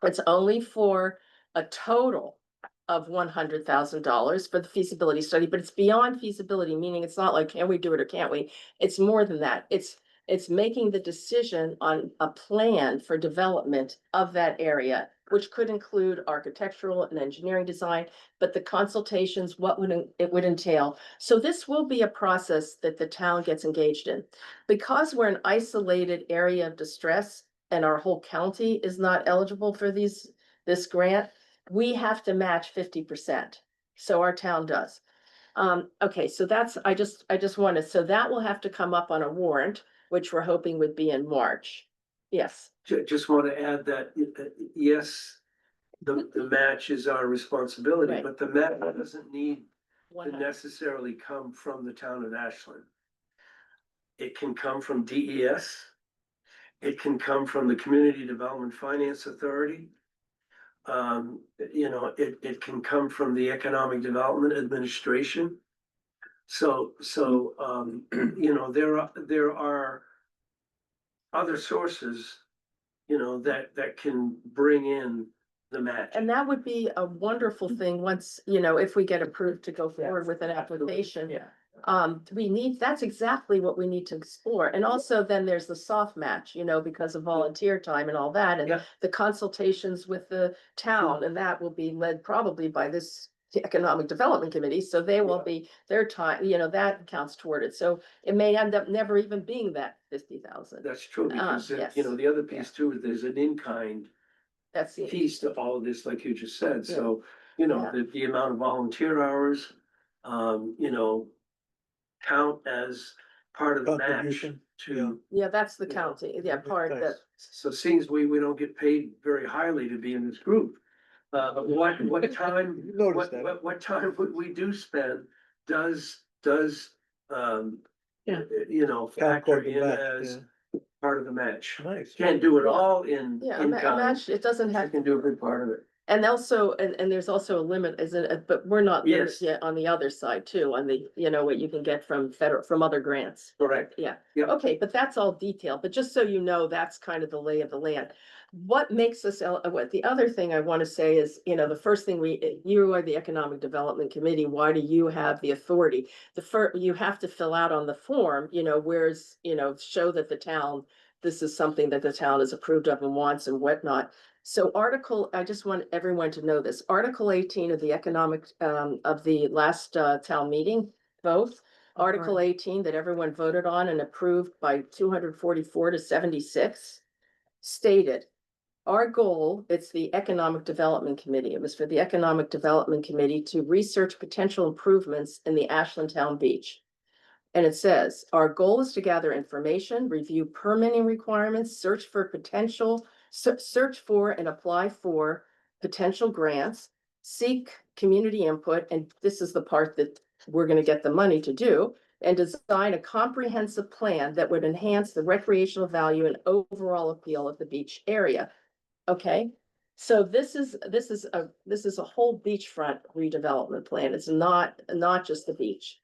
It's only for a total of $100,000 for the feasibility study, but it's beyond feasibility, meaning it's not like, can we do it or can't we? It's more than that. It's making the decision on a plan for development of that area, which could include architectural and engineering design, but the consultations, what would it would entail. So this will be a process that the town gets engaged in. Because we're an isolated area of distress and our whole county is not eligible for this grant, we have to match 50%. So our town does. Okay, so that's, I just wanted, so that will have to come up on a warrant, which we're hoping would be in March. Yes. Just want to add that, yes, the match is our responsibility, Right. but the match doesn't need to 100. necessarily come from the town of Ashland. It can come from DES. It can come from the Community Development Finance Authority. You know, it can come from the Economic Development Administration. So, you know, there are other sources, you know, that can bring in the match. And that would be a wonderful thing once, you know, if we get approved to go forward with an application. Yeah. That's exactly what we need to explore. And also then there's the soft match, you know, because of volunteer time and all that, and Yeah. the consultations with the town, and that will be led probably by this Economic Development Committee, so they will be their time, you know, that counts toward it. So it may end up never even being that 50,000. That's true, because, yes. you know, the other piece too, is there's an in-kind That's the. piece to all of this, like you just said, so, you know, Yeah. the amount of volunteer hours, you know, count as part of the match Contribution, to. Yeah, that's the Yeah. county, yeah, part Nice. that, So seems we don't get paid very highly to be in this group. But what time, You noticed that. what time would we do spend does, Yeah. you know, Count factor toward the in match, as part of the match. Nice. Can't do it Yeah. all in yeah, kind. match, it doesn't You have, can do a good part of it. and also, and there's also a limit, isn't it, but we're not limited Yes. yet on the other side too, on the, you know, what you can get from from other grants. Correct. Yeah. Yep. Okay, but that's all detailed, but just so you know, that's kind of the lay of the land. What makes us, what the other thing I want to say is, you know, the first thing you are the Economic Development Committee, why do you have the authority? You have to fill out on the form, you know, where's, you know, show that the town, this is something that the town is approved of and wants and whatnot. So I just want everyone to know this, Article 18 of the of the last town meeting vote, Article 18 that everyone voted on and approved by 244 to 76 stated, our goal, it's the Economic Development Committee. It was for the Economic Development Committee to research potential improvements in the Ashland Town Beach. And it says, our goal is to gather information, review permitting requirements, search for and apply for potential grants, seek community input, and this is the part that we're gonna get the money to do, and design a comprehensive plan that would enhance the recreational value and overall appeal of the beach area. Okay, so this is a whole beachfront redevelopment plan. It's not just the beach.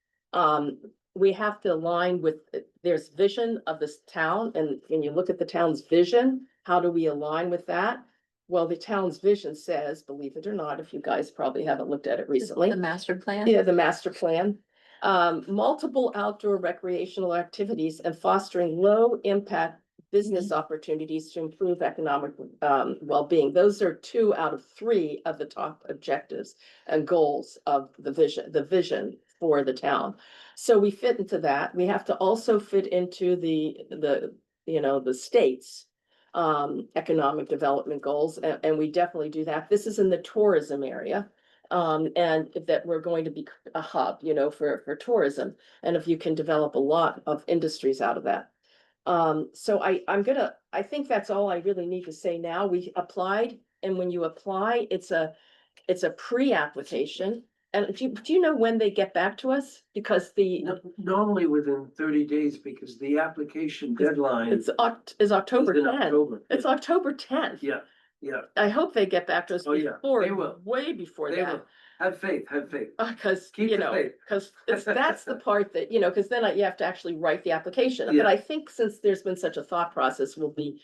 We have to align with, there's vision of this town, and when you look at the town's vision, how do we align with that? Well, the town's vision says, believe it or not, if you guys probably haven't looked at it recently. The master plan? Yeah, the master plan. Multiple outdoor recreational activities and fostering low impact business opportunities to improve economic well-being. Those are 2 out of 3 of the top objectives and goals of the vision for the town. So we fit into that. We have to also fit into the state's economic development goals, and we definitely do that. This is in the tourism area. And that we're going to be a hub, for tourism, and if you can develop a lot of industries out of that. So I think that's all I really need to say now. We applied, and when you apply, it's a pre-application. And do you know when they get back to us? Because Normally within 30 days, because the application deadline is October is in 10th. October. It's October 10th. Yeah, yeah, I hope they get back to us Oh, yeah. before, They will. way before they that. will. Have faith, have faith. Cause, Keep the faith. cause that's the part that, cause then you have to actually write the application. But Yeah. I think since there's been such a thought process, we'll be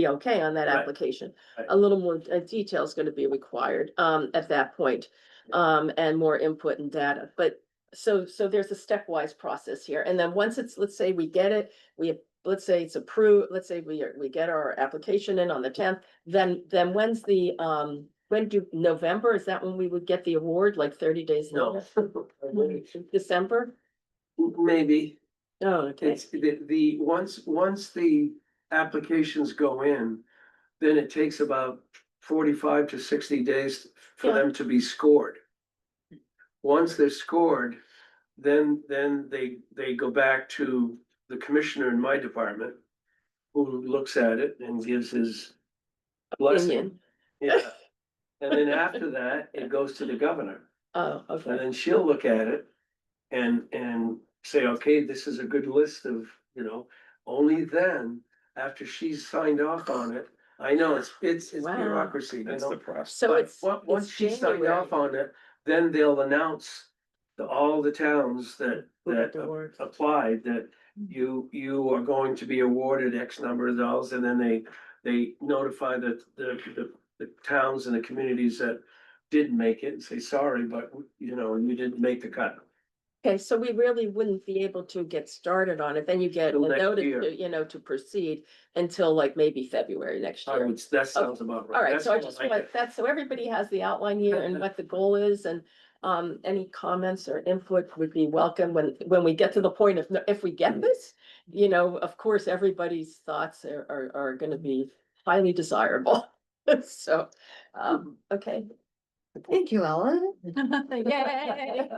okay on that Right. application. Right. A little more detail is gonna be required, at that point, and more input and data. But so there's a stepwise process here. And then once let's say we get it, let's say it's approved, let's say we get our application in on the 10th, then when's the, November, is that when we would get the award, like 30 days? No. later? December? Maybe. Oh, okay. It's once the applications go in, then it takes about 45 to 60 days for Yeah. them to be scored. Once they're scored, then they go back to the commissioner in my department, who looks at it and gives his blessing. Opinion. Yeah. And then after that, it goes to the governor. Oh, And okay. then she'll look at it and say, okay, this is a good list of, only then, after she's signed off on it. I know it's Wow. bureaucracy, you That's know. the process. So But it's. once it's she's signed January. off on it, then they'll announce to all the towns that Who got the award. applied that you are going to be awarded X number of dollars, and then they notify the towns and the communities that didn't make it and say, sorry, but you didn't make the cut. Okay, so we really wouldn't be able to get started on it. Then you get a Till next notice year. to proceed until like maybe February next year. That sounds about right. All right, That's so I what just like want it. that, so everybody has the outline here and what the goal is, and any comments or input would be welcome when we get to the point of, if we get this, of course, everybody's thoughts are gonna be highly desirable. So, okay. Thank you, Ellen. Yay.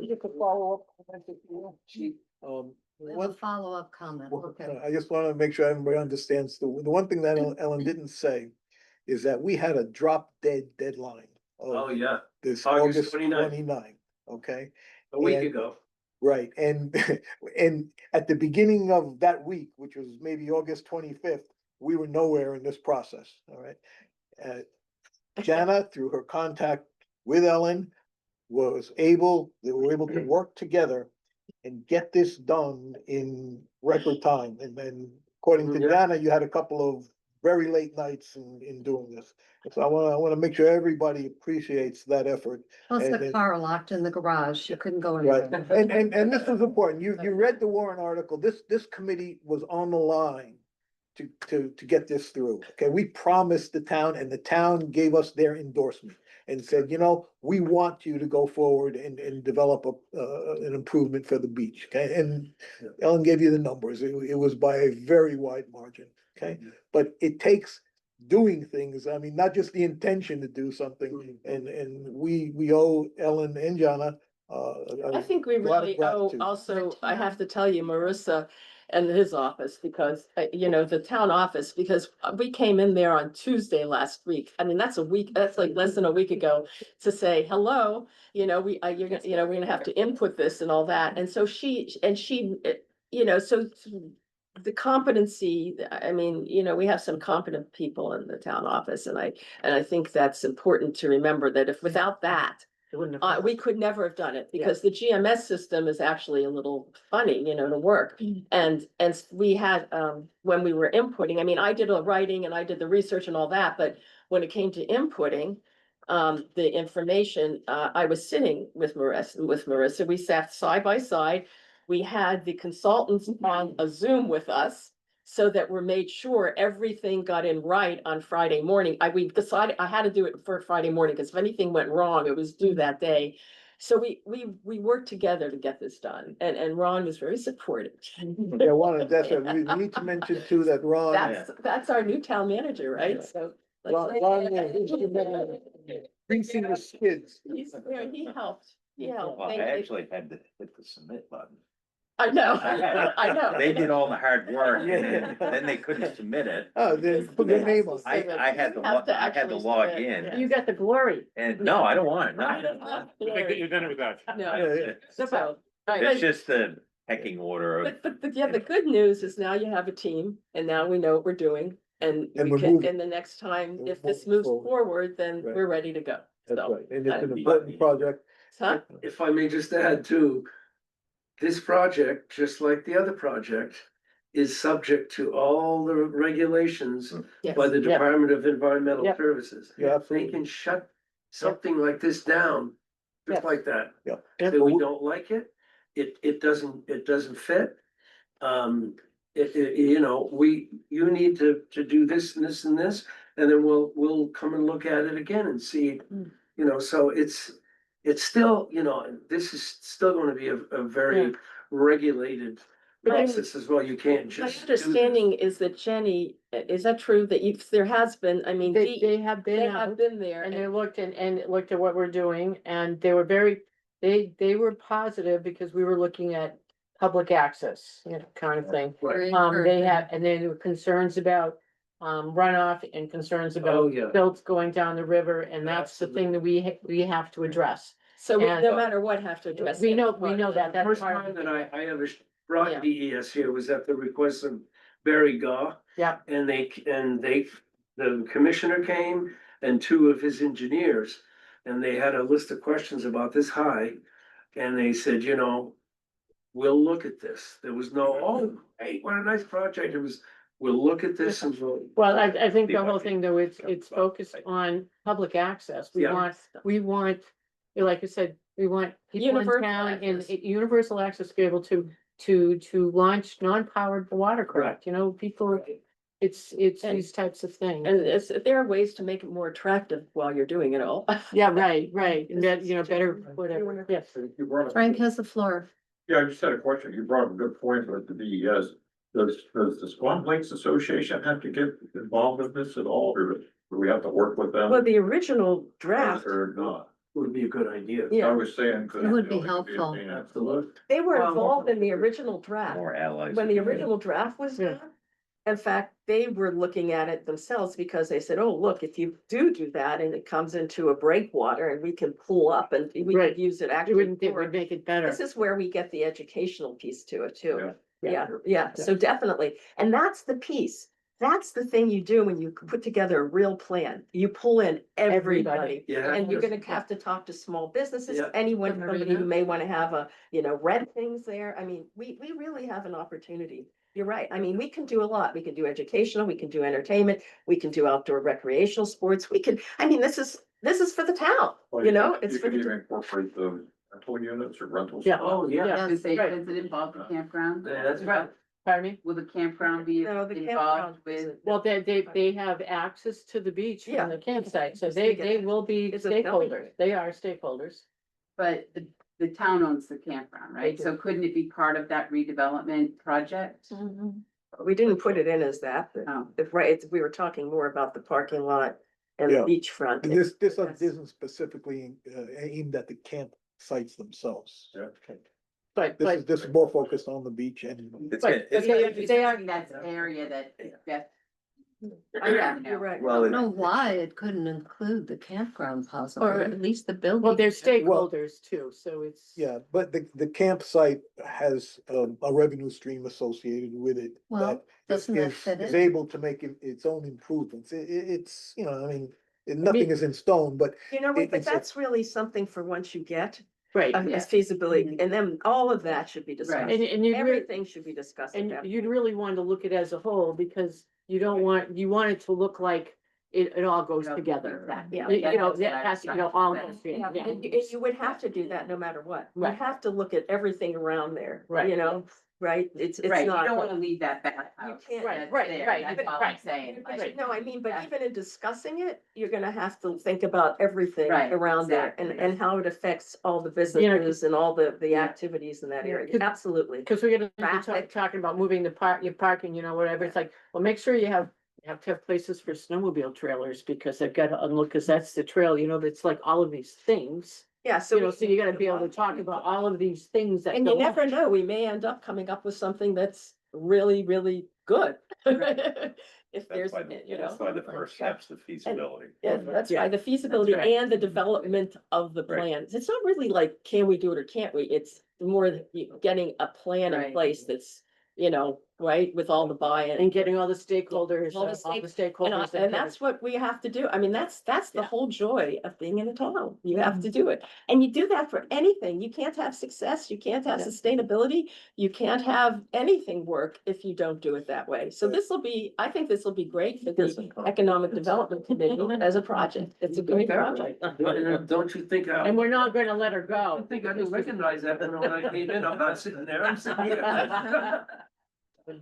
You could follow up. Um, We have a one, follow-up comment. Okay. I just wanna make sure everybody understands, the one thing that Ellen didn't say is that we had a drop dead deadline Oh, of yeah, this August August 29th. 29th, okay? a week And- ago. Right, and and at the beginning of that week, which was maybe August 25th, we were nowhere in this process, all right? Jana, through her contact with Ellen, they were able to work together and get this done in record time. And then according to Yeah. Jana, you had a couple of very late nights in doing this. So I wanna make sure everybody appreciates that effort. Plus And the then- car locked in the garage. You couldn't go Right, anywhere. and this is important, you read the Warren article, this committee was on the line to get this through, okay, we promised the town, and the town gave us their endorsement. And said, we want you to go forward and develop an improvement for the beach, okay, and Yeah. Ellen gave you the numbers, it was by a very wide margin, okay? But it takes doing things, I mean, not just the intention to do something, and we owe Ellen and Jana. I think we lot of really owe gratitude. also, I have to tell you, Marissa and his office, because, the town office, because we came in there on Tuesday last week. I mean, that's like less than a week ago to say, hello, we're gonna have to input this and all that. And so so the competency, I mean, we have some competent people in the town office, and I think that's important to remember, that if without that, wouldn't have. we could never have done it because the GMS system is actually a little funny, to work. And we had, when we were inputting, I mean, I did a writing and I did the research and all that, but when it came to inputting the information, I was sitting with Marissa, we sat side by side. We had the consultants on a Zoom with us so that we're made sure everything got in right on Friday morning. We decided I had to do it for Friday morning because if anything went wrong, it was due that day. So we worked together to get this done and Ron was very supportive. Yeah, we need to mention too that Ron. That's our new town manager, right? So. Greasing the skids. He helped. Well, I Thank you. actually had to hit the submit button. I know, I know. They did all the hard work, and then they couldn't submit it. Oh, then put your name on. I had to, Have to I had to actually log submit, in, You got the glory. and no, I don't want it, no. You're done with that. No. Yeah, So, It's just the pecking order of, but yeah, the good news is now you have a team and now we know what we're doing. And And we we're can, moving. and the next time, We're if this moving moves forward. forward, then Right. we're ready to go. That's So, right, and it's an that'd be- important project. huh? If I may just add too, this project, just like the other project, is subject to all the regulations Yes. by the Yeah. Department of Environmental Yep. Services. Yeah, They absolutely. can shut something like this down, just Yes. like that. Yeah. If we don't like it, it doesn't fit. You need to do this and this and this, and then we'll come and look at it again and see, so it's still, this is still gonna be a very regulated But then- process as well. You can't My just. do this. understanding is that Jenny, is that true that there has been, I mean, They have they been have out been there and and they looked and looked at what we're doing and they were they were positive because we were looking at public access, kind of thing. Right. Very They encouraging. had, and then there were concerns about runoff and concerns Oh, about yeah. silts going down the river, and that's the thing that we have to address. so we, and- no matter what, have to address. We it. know that, The that's first part time of that it. I ever Yeah. brought DES here was at the request of Barry Gaw. Yeah. And the commissioner came and two of his engineers, and they had a list of questions about this high. And they said, we'll look at this. There was no, oh, hey, what a nice project. It was, we'll look at this and Well, I think The the whole budget. thing though, it's focused on public access. We Yeah. want, like I said, we want people in Universal town and access. universal access to be able to launch non-powered watercraft, people, it's And- these types of things. And there are ways to make it more attractive while you're doing it all. Yeah, right, and that, This is better, just- whatever, yes. You brought up- Frank has the floor. Yeah, I just had a question. You brought up a good point with the DES. Does the Swan Lakes Association have to get involved with this at all, or do we have to work with them? Well, the original draft, Or not? would be a good idea. I yeah, was saying. 'cause, It would you know, be it could a helpful. pain. Absolutely. they were Well, involved in the original draft. more allies. When the original draft was Yeah. done. In fact, they were looking at it themselves because they said, oh, look, if you do that and it comes into a breakwater and we can pull up and we Right. could use it It actually. would make it better. This is where we get the educational piece to it too. Yeah. Yeah, so definitely. And that's the piece. That's the thing you do when you put together a real plan. You pull in everybody. Yeah. And you're gonna have to talk to small businesses, Yeah. anyone, From somebody arena. who may wanna have rent things there. I mean, we really have an opportunity. You're right. I mean, we can do a lot. We can do educational, we can do entertainment, we can do outdoor recreational sports. This is for the town, Well, it's you for could the. even incorporate those rental units or rentals. Yeah. Oh, yeah. Yeah. Does right. it involve the campground? Yeah, that's right. Pardon me? Will the campground be No, the campground involved with? isn't- Well, they have access to the beach Yeah. from the campsite, so Just they to get- will be It's a building. stakeholders. They are stakeholders. But the town owns the campground, right? do. So couldn't it be part of that redevelopment project? We didn't put it in as that, but Oh, we were talking more about the parking lot and the Yeah. beachfront. This That's- isn't specifically aimed at the campsites themselves. Yeah. But, This is more focused on the beach and. It's, But- it's, they are- That's area that. Yeah, you're right. I well, don't know why it couldn't include the campground possibly, Or- or at least the building. well, they're stakeholders too, so it's. Yeah, but the campsite has a revenue stream associated with it. Well, that doesn't that is fit is in? able to make its own improvements. It's, nothing is in stone, but You know, what, but it's a- that's really something for once you get Right, a Yeah. feasibility, and then all of that should be discussed. and you really, Everything should be discussed. at and that you'd point. really want to look at it as a whole, because you don't want, you want it to look like it all goes It all together. together. Yeah. You know, That's what that I has to, was you know, trying all to goes say. together, yeah. And you would have to do that no matter what. You Right. have to look at everything around there, Right. you know, right? It's Right, you not. don't wanna leave that back You house. can't- Right, that's right, there, right, That's all I'm right. saying. But like, no, I mean, but yeah. even in discussing it, you're gonna have to think about everything Right, around there and, exactly. and how it affects all the businesses and all the Yeah. activities in that Yeah, area. 'cause- Absolutely. Cause we're gonna be Traffic. talking about moving the your parking, you know, whatever, it's like, well, make sure you have to have places for snowmobile trailers, because they've got to unlock, cause that's the trail, you know, it's like all of these things. Yeah, so. You know, we- so you gotta be able to talk about all of these things that. And you go never on. know, we may end up coming up with something that's really, really good. If there's, you know. That's why the first step's the feasibility. Yeah, that's Yeah, right, the feasibility right. and the development of the Right. plans. It's not really like, can we do it or can't we? It's more that getting a plan in Right. place that's, you know, right, with all the buy-in. And getting all the stakeholders, All the all the And, stakeholders. and that's what we have to do. I mean, that's the Yeah. whole joy of being in a town. You have to do it. And you do that for anything. You can't have success. You can't have Yeah. sustainability. You can't have anything work if you don't do it that way. So Right. I think this will be great for the Economic Development Committee as a project. It's a great project. Don't you think, And we're not gonna let her I go. think I didn't recognize that when I came in. I'm not sitting there, I'm sitting here.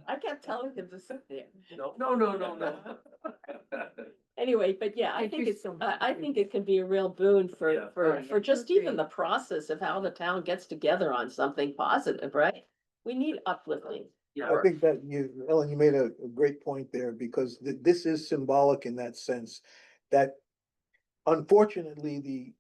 I kept telling him to sit there. No. Anyway, but yeah, I Thank think you it's, so much. I think it can be a real boon Yeah. for just even the process of how the town gets together on something positive, right? We need uplifting. I think that Ellen, you made a great point there, because this is symbolic in that sense. That unfortunately, the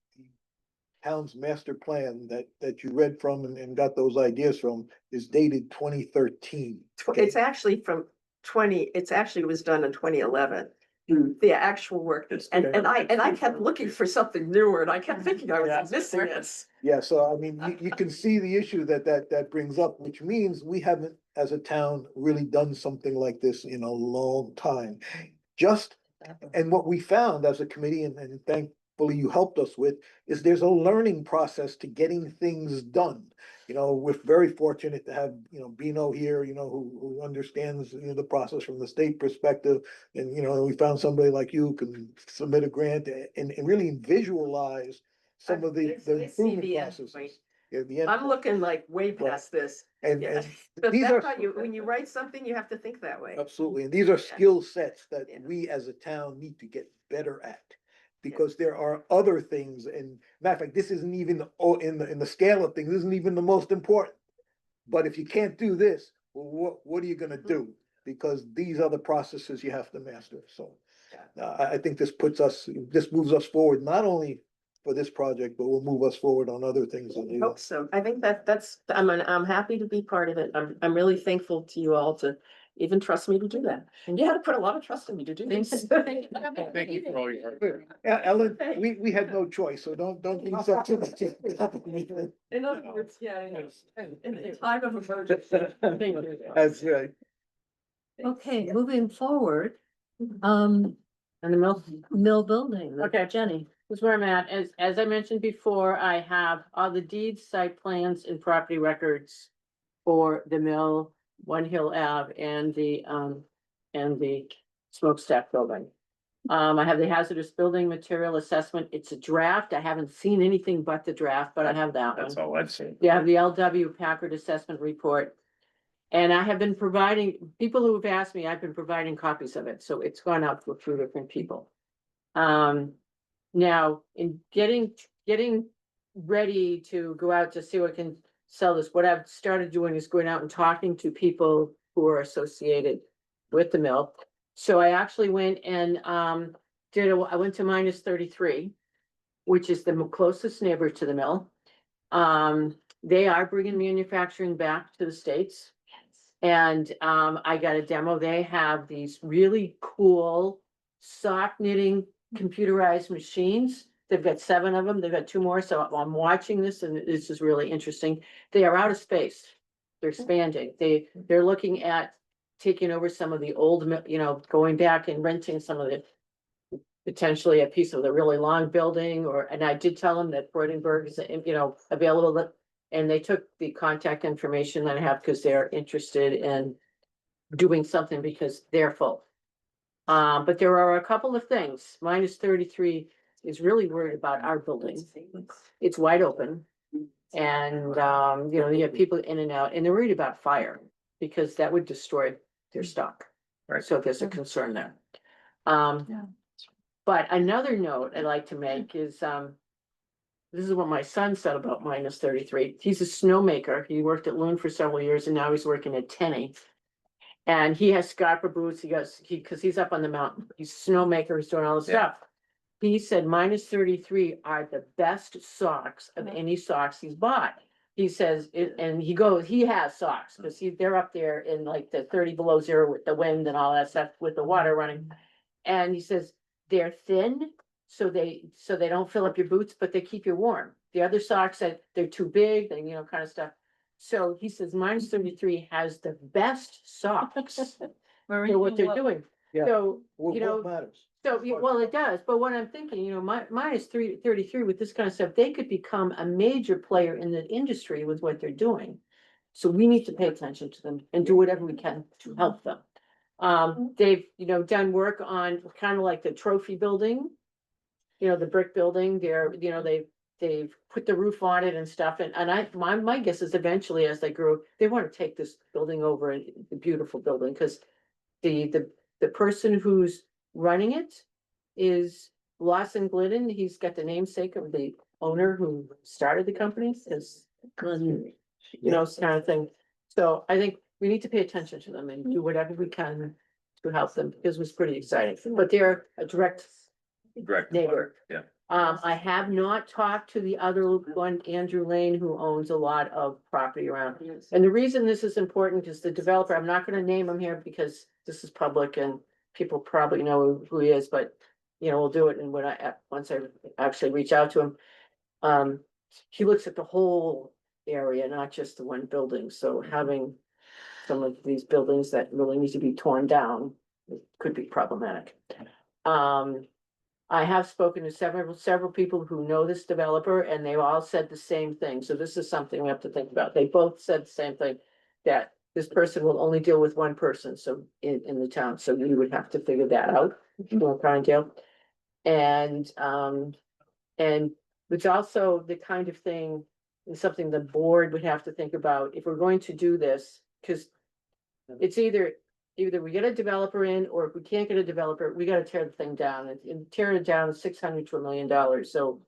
town's master plan that you read from and got those ideas from is dated 2013. It's actually from it was done in 2011. Hmm. The actual work, and I kept looking for something newer, and I kept thinking I Yeah. was missing it. Yeah, so I mean, you can see the issue that brings up, which means we haven't, as a town, really done something like this in a long time. And what we found as a committee, and thankfully you helped us with, is there's a learning process to getting things done. You know, we're very fortunate to have, Bino here, who understands, the process from the state perspective. And, we found somebody like you who can submit a grant and really visualize some of the I see improvement the end processes. point. Yeah, the end I'm point. looking like way past this. And, Yeah. and But these are. that's how when you write something, you have to think that way. Absolutely, and these are skill sets that Yeah. we as a town need to get better at. Because there are other things, and matter of fact, this isn't even, in the scale of things, isn't even the most important. But if you can't do this, well, what are you gonna do? Because these are the processes you have to master, so. I think this moves us forward, not only for this project, but will move us forward on other things. that we- Hope so. I think I'm happy to be part of it. I'm really thankful to you all to even trust me to do that. And you had to put a lot of trust in me to do this. Thank you for all your hard work. Yeah, Ellen, we had no choice, so don't be so too much. In other words, yeah, in time of emergency. That's right. Okay, moving forward, And the mill. mill building. Okay. Jenny. That's where I'm at. As I mentioned before, I have all the deeds, site plans and property records for the mill, One Hill Ave and the smokestack building. I have the hazardous building material assessment. It's a draft. I haven't seen anything but the draft, but I have that one. That's all I've seen. You have the LW Packard assessment report. And I have been providing, people who have asked me, I've been providing copies of it, so it's gone out to a few different people. Now, in getting ready to go out to see what can sell this, what I've started doing is going out and talking to people who are associated with the mill. So I actually went and I went to Minus 33, which is the closest neighbor to the mill. They are bringing manufacturing back to the States. And I got a demo. They have these really cool sock knitting computerized machines. They've got 7 of them. They've got 2 more. So I'm watching this and this is really interesting. They are out of space. They're expanding. They're looking at taking over some of the old, going back and renting some of the potentially a piece of the really long building, or, and I did tell them that Freudenberg is, available. And they took the contact information that I have because they're interested in doing something because they're full. But there are a couple of things. Minus 33 is really worried about our building. It's wide open. And, you have people in and out, and they're worried about fire because that would destroy their stock. Right. So there's a concern there. Yeah. But another note I'd like to make is, this is what my son said about minus 33. He's a snowmaker. He worked at Loon for several years and now he's working at Tenney. And he has scarpa boots. Cause he's up on the mountain. He's a snowmaker. He's doing all this Yeah. stuff. He said minus 33 are the best socks of any socks he's bought. He says, and he has socks because they're up there in like the 30 below zero with the wind and all that stuff with the water running. And he says, they're thin, so they don't fill up your boots, but they keep you warm. The other socks that they're too big, and kind of stuff. So he says minus 33 has the best socks for what they're doing. Yeah. So, What matters? so, well, it does, but what I'm thinking, minus 33 with this kind of stuff, they could become a major player in the industry with what they're doing. So we need to pay attention to them and do whatever we can to help them. They've, done work on kind of like the trophy building. The brick building, they've put the roof on it and stuff, and my guess is eventually as they grow, they want to take this building over, and the beautiful building, because the person who's running it is Lawson Glidden. He's got the namesake of the owner who started the company, is kind of thing. So I think we need to pay attention to them and do whatever we can to help them, because it was pretty exciting, but they're a direct neighbor. Yeah. I have not talked to the other one, Andrew Lane, who owns a lot of property around. And the reason this is important is the developer, I'm not gonna name him here because this is public and people probably know who he is, but we'll do it. And once I actually reach out to him, he looks at the whole area, not just the one building. So having some of these buildings that really need to be torn down, it could be problematic. I have spoken to several people who know this developer, and they all said the same thing. So this is something we have to think about. They both said the same thing, that this person will only deal with one person, so in the town, so you would have to figure that out. And it's also the kind of thing, is something the board would have to think about if we're going to do this, because it's either we get a developer in, or if we can't get a developer, we gotta tear the thing down, and tear it down $600 to $1 million. So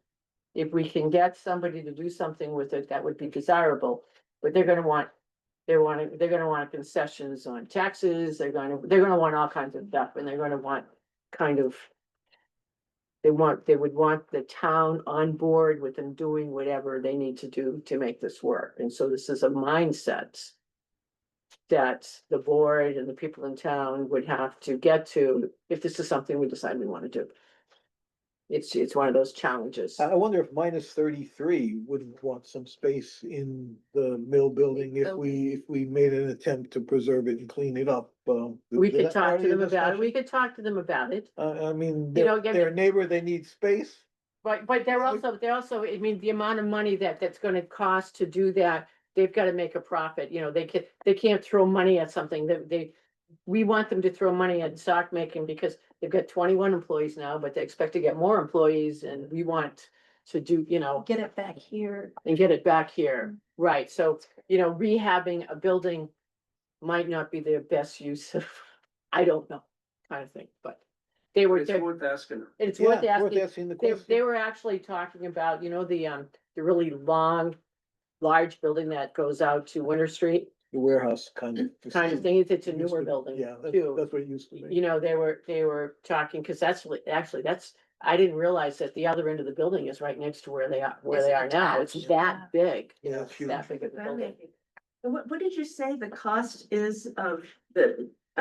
if we can get somebody to do something with it, that would be desirable, but they're gonna want concessions on taxes, they're gonna want all kinds of stuff, and they're gonna want they would want the town on board with them doing whatever they need to do to make this work. And so this is a mindset that the board and the people in town would have to get to if this is something we decide we want to do. It's one of those challenges. I wonder if minus 33 wouldn't want some space in the mill building if we made an attempt to preserve it and clean it up. We is could that talk part to of them your about it. discussion? We could talk to them about it. I mean, get they're it. a neighbor, they need space. But they're also, I mean, the amount of money that's gonna cost to do that, they've gotta make a profit, they can't throw money at something we want them to throw money at stock making because they've got 21 employees now, but they expect to get more employees, and we want to do, Get it back here. and get it back here. Right, so, rehabbing a building might not be their best use of, I don't know, kind of thing, but they were. It's worth asking. It's Yeah, worth it's worth asking. asking the They question. were actually talking about, the really large building that goes out to Winter Street, The warehouse kind of. thing. It's a Used newer to- building Yeah, too. that's what it used to be. They were talking, cause that's I didn't realize that the other end of the building is right next to where they are now. It's that big. Yeah, it's huge. That big of a building. What did you say the cost is of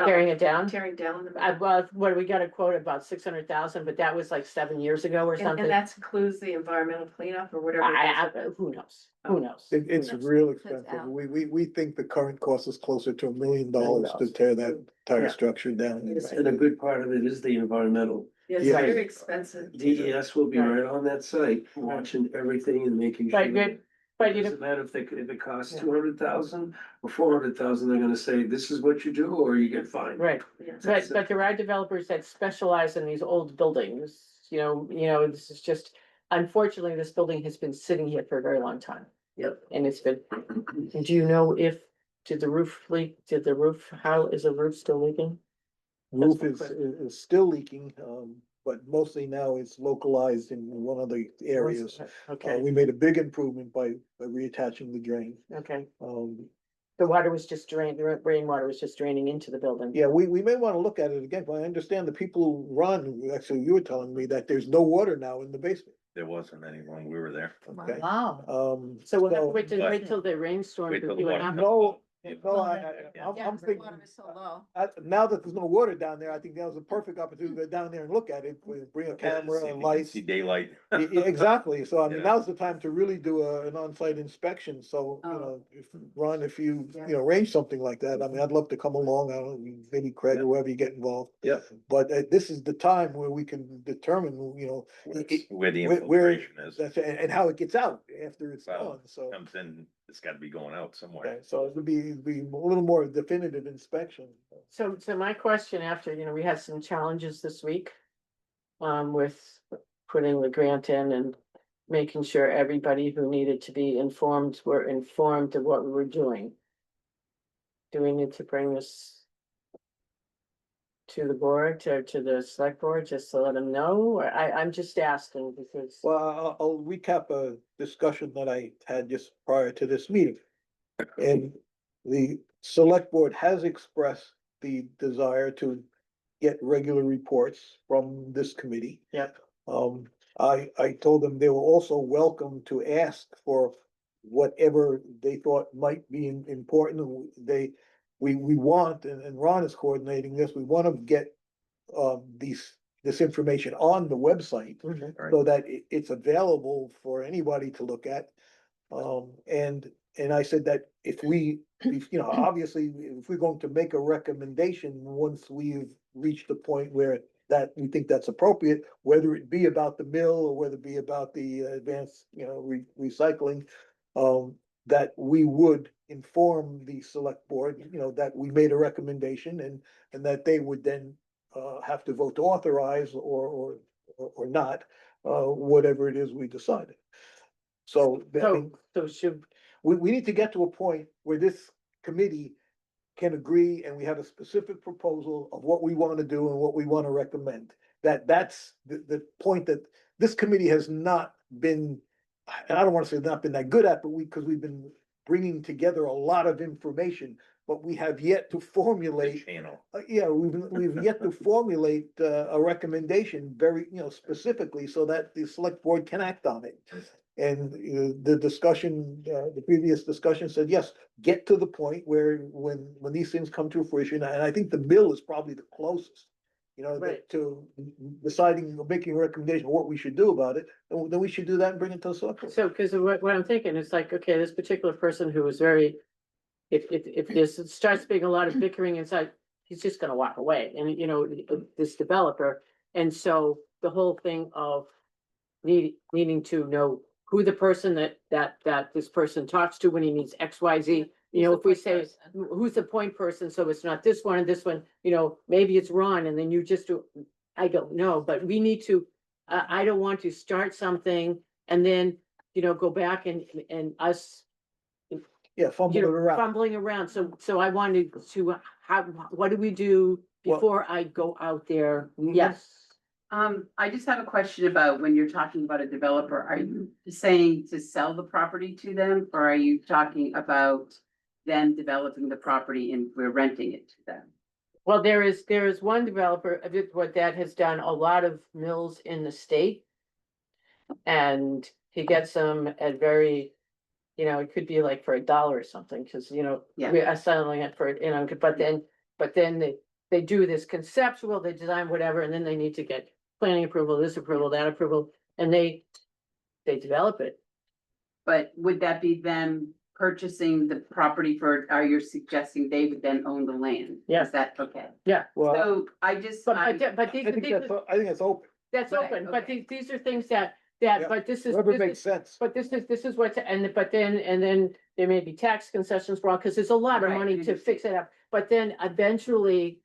tearing it down? Tearing down the. Well, what, we got a quote about 600,000, but that was like 7 years ago or something. And that includes the environmental cleanup or whatever. Who knows? Who knows? It's Who knows? real It's expensive. out. We think the current cost is closer to $1 million to tear that entire Yeah. structure down. And a good part of it is the environmental. It's Yeah. very expensive. DES will be right on that site, watching everything and making sure. But good, but you know, Doesn't matter if it costs 200,000 or 400,000, they're gonna say, this is what you do, or you get fined. right, That's but there are developers that specialize in these old buildings, this is just, unfortunately, this building has been sitting here for a very long time. Yep. And it's been, do you know if, how is the roof still leaking? Roof That's is still leaking, but mostly now it's localized in one of the areas. Okay, We made a big improvement by reattaching the drain. okay, Um, the water was just drained, the rainwater was just draining into the building. yeah, we may want to look at it again, but I understand the people who run, actually, you were telling me that there's no water now in the basement. There wasn't any when we were there. Okay. Wow. So we'll have to so- wait till the rainstorm Wait to till see the what water happens. No, no, Yeah. I'm thinking, now that there's no water down there, I think now's a perfect opportunity to go down there and look at it, bring a camera and lights. See daylight. Yeah, exactly, so I mean, Yeah. now's the time to really do an on-site inspection, so, Ron, if you arrange something like that, I mean, I'd love to come along, I don't know, maybe Craig or whoever you get involved. Yep. But this is the time where we can determine, Where the where, infiltration is, and how it gets out after it's Wow. gone, so. comes in, it's gotta be going out somewhere. Okay, so it would be a little more definitive inspection. So my question after, we had some challenges this week. With putting the grant in and making sure everybody who needed to be informed were informed of what we were doing. Do we need to bring this to the board, to the select board, just to let them know? Or I'm just asking because. Well, I'll recap a discussion that I had just prior to this meeting. And the select board has expressed the desire to get regular reports from this committee. Yep. I told them they were also welcome to ask for whatever they thought might be important. We want, and Ron is coordinating this, we want to get this information on the website so that it's available for anybody to look at. And I said that if obviously, if we're going to make a recommendation, once we've reached the point where that we think that's appropriate, whether it be about the mill or whether it be about the advanced, recycling, that we would inform the select board, that we made a recommendation and that they would then have to vote to authorize or not, whatever it is we decided. So, So should, we need to get to a point where this committee can agree and we have a specific proposal of what we want to do and what we want to recommend. That's the point that this committee has not been, and I don't want to say not been that good at, but because we've been bringing together a lot of information, but we have yet to formulate. Channel. We've yet to formulate a recommendation very, specifically so that the select board can act on it. And the discussion, the previous discussion said, yes, get to the point where when these things come to fruition, and I think the mill is probably the closest. Right. To deciding, making a recommendation of what we should do about it, then we should do that and bring it to the select board. so, because what I'm thinking is like, okay, this particular person who was very. If this starts being a lot of bickering inside, he's just gonna walk away and, this developer. And so the whole thing of needing to know who the person that this person talks to when he needs X, Y, Z. If we say, who's the point person, so it's not this one and this one, maybe it's Ron and then you just do, I don't know, but we need to, I don't want to start something and then, go back and us. Yeah, fumble it around. Fumbling around, so I wanted to, what do we do Well- before I go out there? Mhm. Yes. I just have a question about when you're talking about a developer, are you saying to sell the property to them? Or are you talking about them developing the property and we're renting it to them? Well, there is one developer, what that has done a lot of mills in the state. And he gets them at very, it could be like for $1 or something, cause Yeah. we are selling it for, but then they do this conceptual, they design whatever, and then they need to get planning approval, this approval, that approval, and they develop it. But would that be them purchasing the property for, are you suggesting they would then own the land? Yeah. Is that, okay, Well, so I just, But, I, but I think I think that's open, that's Right, open, but okay. these are things that, Yeah. but this is. whatever this makes is- sense. But this is what's, but then there may be tax concessions for all, because there's a lot of Right, money I to understand. fix it up, but then eventually.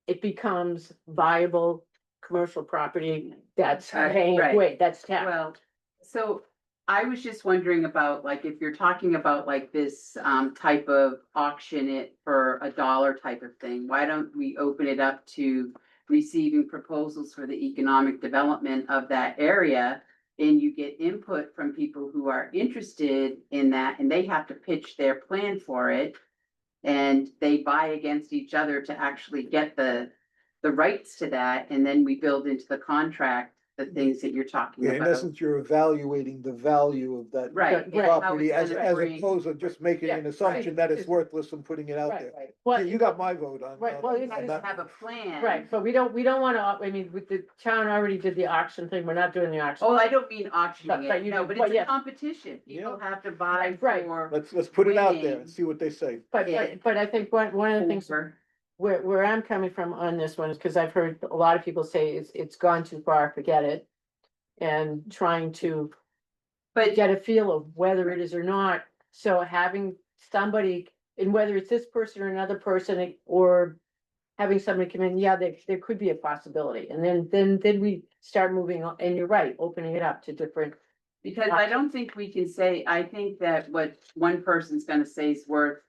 It becomes viable commercial property that's Tax, paying, right. wait, that's tax. well, so I was just wondering about, like, if you're talking about like this type of auction it for $1 type of thing, why don't we open it up to receiving proposals for the economic development of that area? And you get input from people who are interested in that, and they have to pitch their plan for it. And they buy against each other to actually get the rights to that, and then we build into the contract the things that you're talking Yeah, in about. essence, you're evaluating the value of that Right. and how property it's as gonna as bring- opposed to just making an Yeah, assumption that it's right. worthless and putting it out Right, there. right. Yeah, Well, you got my vote on. Right, well, it's- on Just that. have a plan. Right, but we don't wanna, I mean, with the town already did the auction thing, we're not doing the auction. Oh, I don't mean auctioning But it, you no, do- but but it's a yes. competition. People have to buy Right. for. Let's put it out there winning. and see what they say. But, Yeah. but I think one of the things over. where I'm coming from on this one is because I've heard a lot of people say it's gone too far, forget it. And trying to But get a feel of whether it is or not. So having somebody, and whether it's this person or another person, or having somebody come in, yeah, there could be a possibility. And then we start moving on, and you're right, opening it up to different. because I don't think we can say, I think that what one person's gonna say is worth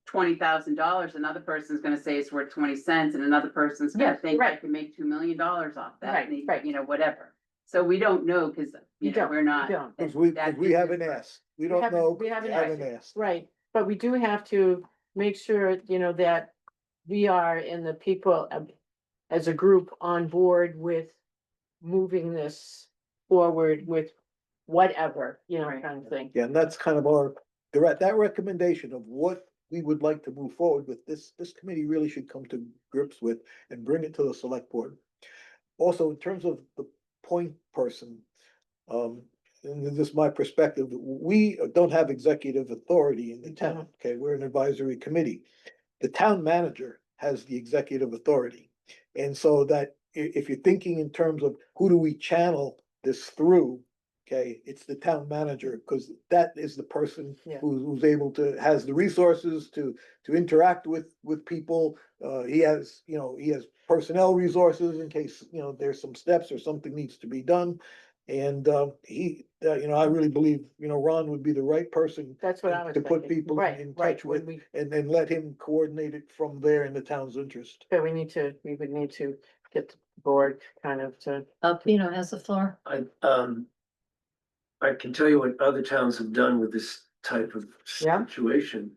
$20,000, another person's gonna say it's worth 20 cents, and another person's gonna Yes, think I right. can make $2 million off that, Right, and they- right. you know, whatever. So we don't know, cause You you know, don't, we're you not. don't. Cause we that haven't business- asked. We don't know. We haven't asked. Right, but we do have to make sure, that we are in the people as a group on board with moving this forward with whatever, Right. kind of thing. Yeah, and that's kind of that recommendation of what we would like to move forward with, this committee really should come to grips with and bring it to the select board. Also, in terms of the point person, and this is my perspective, we don't have executive authority in the town, okay, we're an advisory committee. The town manager has the executive authority. And so that if you're thinking in terms of who do we channel this through, okay, it's the town manager, because that is the person Yeah. who's able to, has the resources to interact with people. He has, he has personnel resources in case, there's some steps or something needs to be done. And I really believe, Ron would be the right person That's what I was to put thinking. people Right, in right, touch when with, we, and then let him coordinate it from there in the town's interest. but we would need to get the board kind of to. Pino has the floor. I can tell you what other towns have done with this type of Yeah. situation.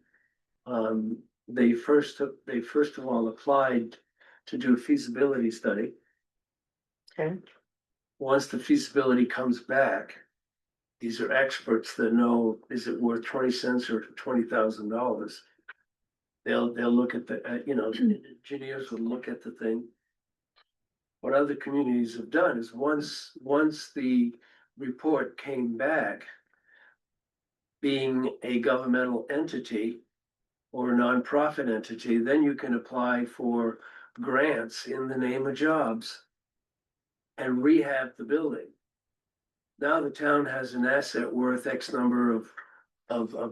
They first of all applied to do a feasibility study. Okay. Once the feasibility comes back, these are experts that know, is it worth 20 cents or $20,000? They'll look at the, engineers will look at the thing. What other communities have done is once the report came back, being a governmental entity or a nonprofit entity, then you can apply for grants in the name of jobs and rehab the building. Now the town has an asset worth X number of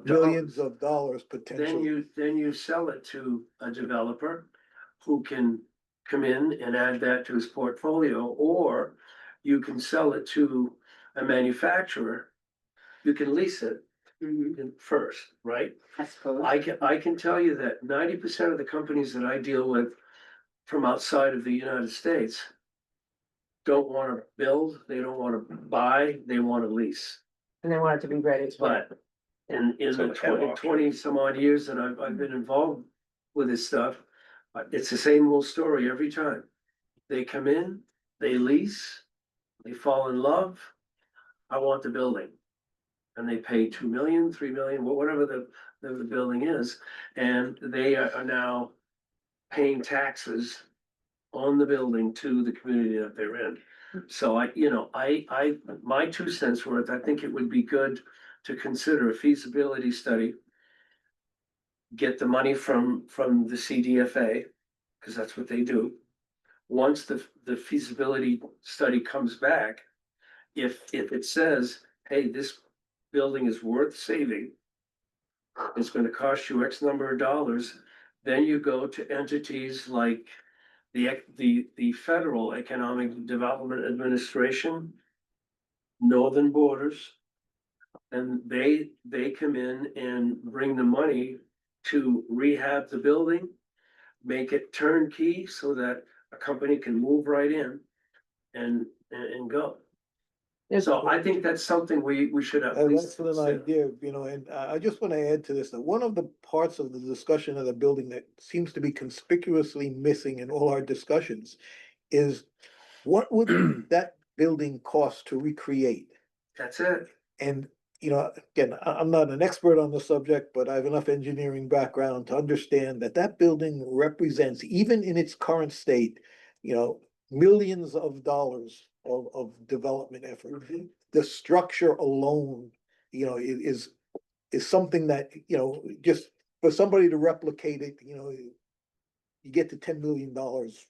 Millions dollars. of dollars potentially. Then you sell it to a developer who can come in and add that to his portfolio, or you can sell it to a manufacturer. You can lease it first, right? I suppose. I can tell you that 90% of the companies that I deal with from outside of the United States don't want to build, they don't want to buy, they want to lease. And they want it to be ready. But in So the we have 20 some odd years that I've been involved with this stuff, it's the same old story every time. They come in, they lease, they fall in love. I want the building. And they pay 2 million, 3 million, whatever the building is, and they are now paying taxes on the building to the community that they're in. So my 2 cents worth, I think it would be good to consider a feasibility study. Get the money from the CDFA, because that's what they do. Once the feasibility study comes back, if it says, hey, this building is worth saving, it's gonna cost you X number of dollars, then you go to entities like the Federal Economic Development Administration, Northern Borders, and they come in and bring the money to rehab the building, make it turnkey so that a company can move right in and go. So I think that's something we should at An least excellent consider. idea, and I just want to add to this, that one of the parts of the discussion of the building that seems to be conspicuously missing in all our discussions is what would that building cost to recreate? That's it. And, again, I'm not an expert on the subject, but I have enough engineering background to understand that that building represents, even in its current state, millions of dollars of development effort. The structure alone, is something that, just for somebody to replicate it, you get to $10 million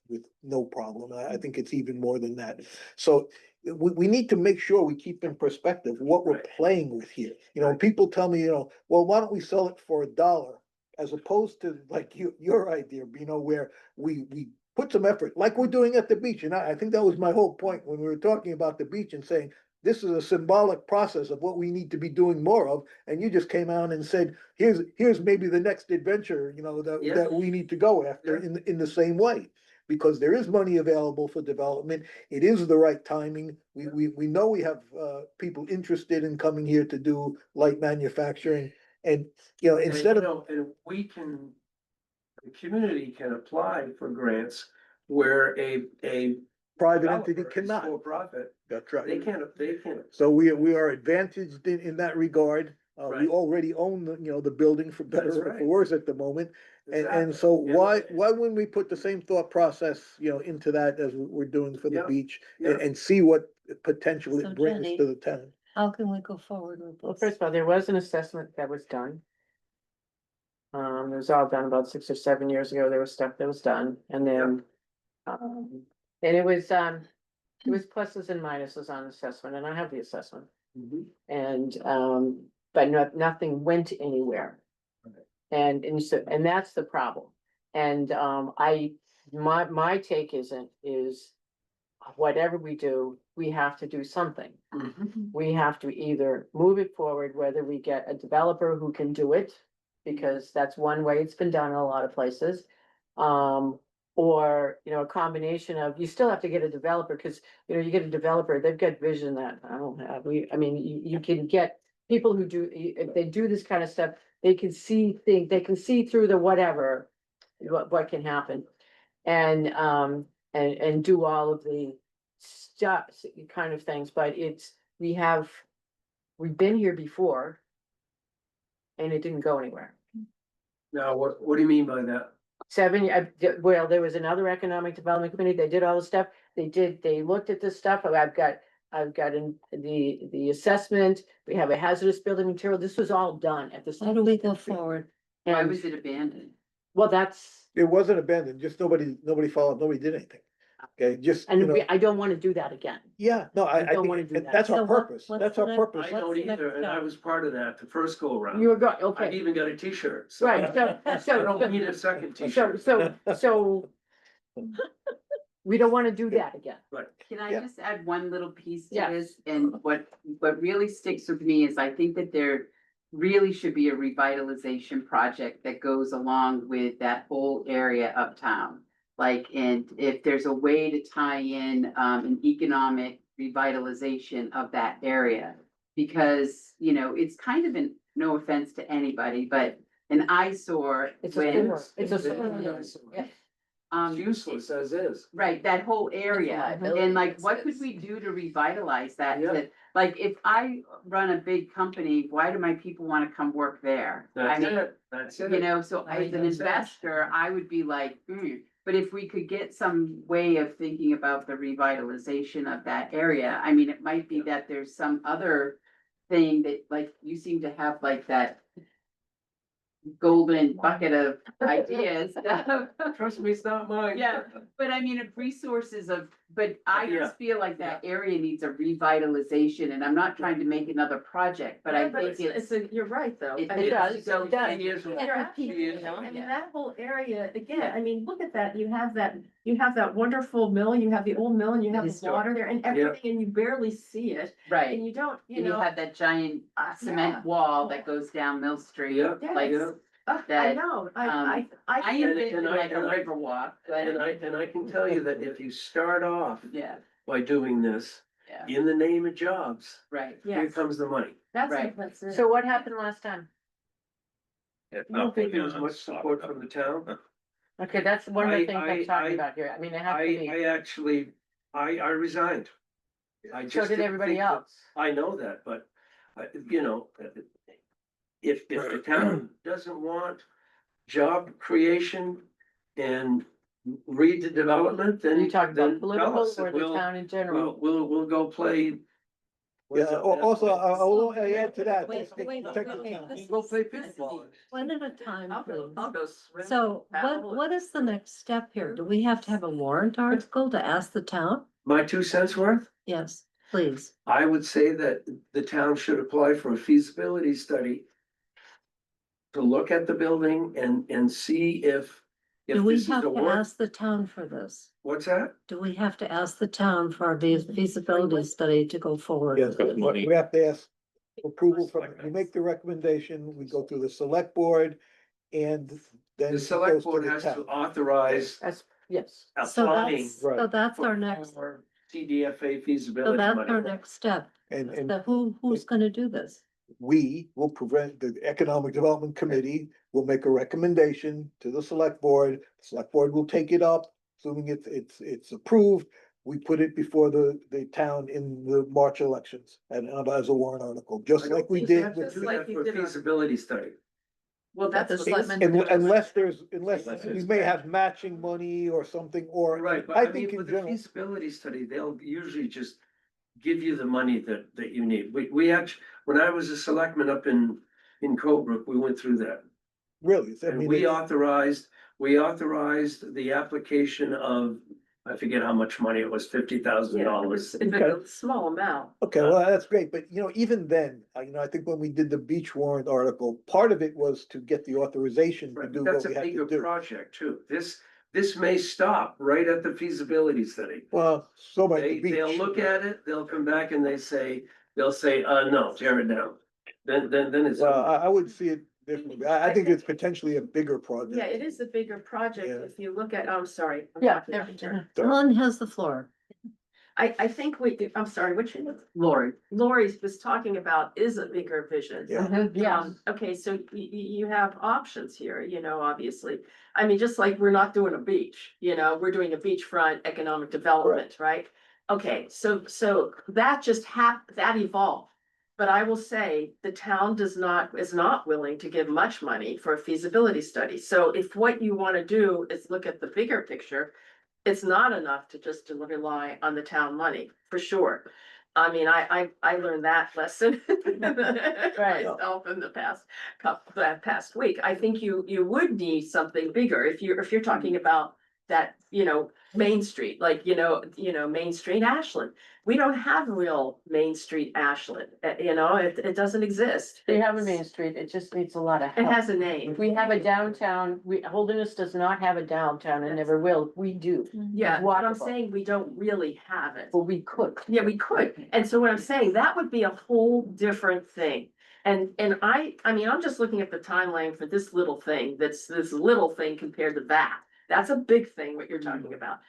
with no problem. I think it's even more than that. So we need to make sure we keep in perspective what we're Right. playing with here. When people tell me, well, why don't we sell it for $1? As opposed to like your idea, where we put some effort, like we're doing at the beach. And I think that was my whole point when we were talking about the beach and saying, this is a symbolic process of what we need to be doing more of. And you just came out and said, here's maybe the next adventure, Yeah. that we need to go after in the same way. Because there is money available for development. It is the right timing. We know we have people interested in coming here to do light manufacturing. And, instead of, And we can, the community can apply for grants where a private entity developer is cannot. for profit. That's right. They can't. So we are advantaged in that regard. We Right. already own the building for better That's or for right. worse at the moment. And Exactly. so Yeah. why wouldn't we put the same thought process, into that as we're doing for the Yeah. beach Yeah. and see what potential So it brings Jenny- to the town? How can we go forward with Well, this? first of all, there was an assessment that was done. It was all done about 6 or 7 years ago. There was stuff that was done, and then, and it was pluses and minuses on assessment, and I have the assessment. And, but nothing went anywhere. And that's the problem. And, my take is whatever we do, we have to do something. We have to either move it forward, whether we get a developer who can do it, because that's one way it's been done in a lot of places. Or, a combination of, you still have to get a developer, because, you get a developer, they've got vision that I don't have. You can get people who do, if they do this kind of stuff, they can see things, they can see through the whatever, what can happen. And do all of the stuff, kind of things, but we've been here before. And it didn't go anywhere. Now, what do you mean by that? Well, there was another economic development committee, they did all the stuff, they looked at this stuff, I've got the assessment, we have a hazardous building material, this was all done at this. How do we go forward? Why And, was it abandoned? well, that's, It wasn't abandoned, just nobody followed, nobody did anything. Okay, just, I don't wanna do that again. yeah, no, I I don't wanna think do that. that's So our what- purpose. what's That's the our next- purpose. I What's don't the next either, and I step? was part of that, the first go around. You were going, I've okay, even got a T-shirt. right, so, I don't need a second T-shirt. so. We don't wanna do that again. Right. Can I Yeah. just add one little piece to Yes. this? And what really sticks with me is I think that there really should be a revitalization project that goes along with that whole area of town. Like, and if there's a way to tie in, an economic revitalization of that area. Because, it's kind of no offense to anybody, but an eyesore It's a when. sewer, it's a sewer. It's- Yeah. It's useless as is. Right, that whole area, liability, and like, it's- what could we do to revitalize that? Yeah. Like, if I run a big company, why do my people wanna come work there? I That's mean, it, that's it. you know, so Right, as an that's it. investor, I would be like, but if we could get some way of thinking about the revitalization of that area, I mean, it might be that there's some other thing that, like, you seem to have like that golden bucket of ideas. Trust me, it's not mine. Yeah, but I mean, resources of, but I Yeah. just feel like that area needs a revitalization, and I'm not trying to make another project, but I Yeah, think it's. you're right, though. it- I mean, it does, so it does. can- Years Yeah, ago. you're right, Years you know, ago. I mean, that whole area, again, I mean, look at that, you have that wonderful mill, you have the old mill and you have the Historic. water there and everything, and you barely see it. Right, And you don't, and you have that giant yeah. cement wall that goes down Mill Street, Yeah, like, yeah. I that, know, I I. envision and I- like a and I- river walk, And but, I can tell you that if you start off yeah, by doing this yeah, in the name of jobs, right. here Yes, comes the money. Right. that's it. So what happened last time? I don't think there was much support from the town. Okay, that's one of the I- things I- I'm talking about here. I mean, it has to be. I actually, I resigned. I So just did didn't everybody think that- else. I know that, but, you know, if the town doesn't want job creation and redevelopment, Are then. you talking then about tell political us, or and the we'll- town in general? We'll go play. Yeah, also, I will add to that. Wait, wait, wait. Go play pickleball. One at a time, please. go swim. So paddle. what is the next step here? Do we have to have a warrant article to ask the town? My 2 cents worth? Yes, please. I would say that the town should apply for a feasibility study to look at the building and see if Do we this is have a to work. ask the town for this? What's that? Do we have to ask the town for our feasibility study to go forward? Yes, Got money. we have to ask approval from, we make the recommendation, we go through the select board, and then. The it select goes board the has to town. authorize That's, yes. So applying. that's, so that's our next, for CDFA so feasibility that's our money. next step. And So who's gonna do this? we will prevent, the Economic Development Committee will make a recommendation to the select board. Select board will take it up, assuming it's approved. We put it before the town in the March elections and as a warrant article, just I don't like we think you did have to with. do like that you for did on- feasibility study. Well, that's the what selectmen- Unless unless Unless we it's may matched. have matching money or something, or. Right, but I I think mean, in with the general, feasibility study, they'll usually just give you the money that you need. We actually, when I was a selectman up in Colebrook, we went through that. really, I And mean, we authorized the application of, I forget how much money it was, $50,000. It's a small amount. okay, well, that's great, but even then, I think when we did the beach warrant article, part of it was to get the authorization to Right, do but what that's a we had bigger to do. project too. This may stop right at the feasibility study. Well, so might the beach. They'll look at it, they'll come back and they'll say, no, tear it down. Then it's. Well, over. I would see it differently. I think it's potentially a bigger project. Yeah, it is a bigger project Yeah. if you look at, I'm sorry. I'm Yeah, talking there- out of turn. Ellen has the floor. I think I'm sorry, which Lori, Lori was talking about is a bigger vision. Yeah. Yeah. Okay, so you have options here, obviously. I mean, just like we're not doing a beach, we're doing a beachfront economic development, right? Okay, so that just that evolved. But I will say the town is not willing to give much money for a feasibility study. So if what you want to do is look at the bigger picture, it's not enough to just rely on the town money, for sure. I mean, I learned that lesson. Myself in the past week. I think you would need something bigger if you're talking about that, Main Street, like, Main Street Ashland. We don't have real Main Street Ashland, it doesn't exist. They have a Main Street, it just needs a lot of It help. has a name. We have a downtown, Holderness does not have a downtown and never will, we do, Yeah, what I'm Walkable. saying, we don't really have it. but we could. Yeah, we could. And so what I'm saying, that would be a whole different thing. And I mean, I'm just looking at the timeline for this little thing, that's this little thing compared to that. That's a big thing, what you're talking about.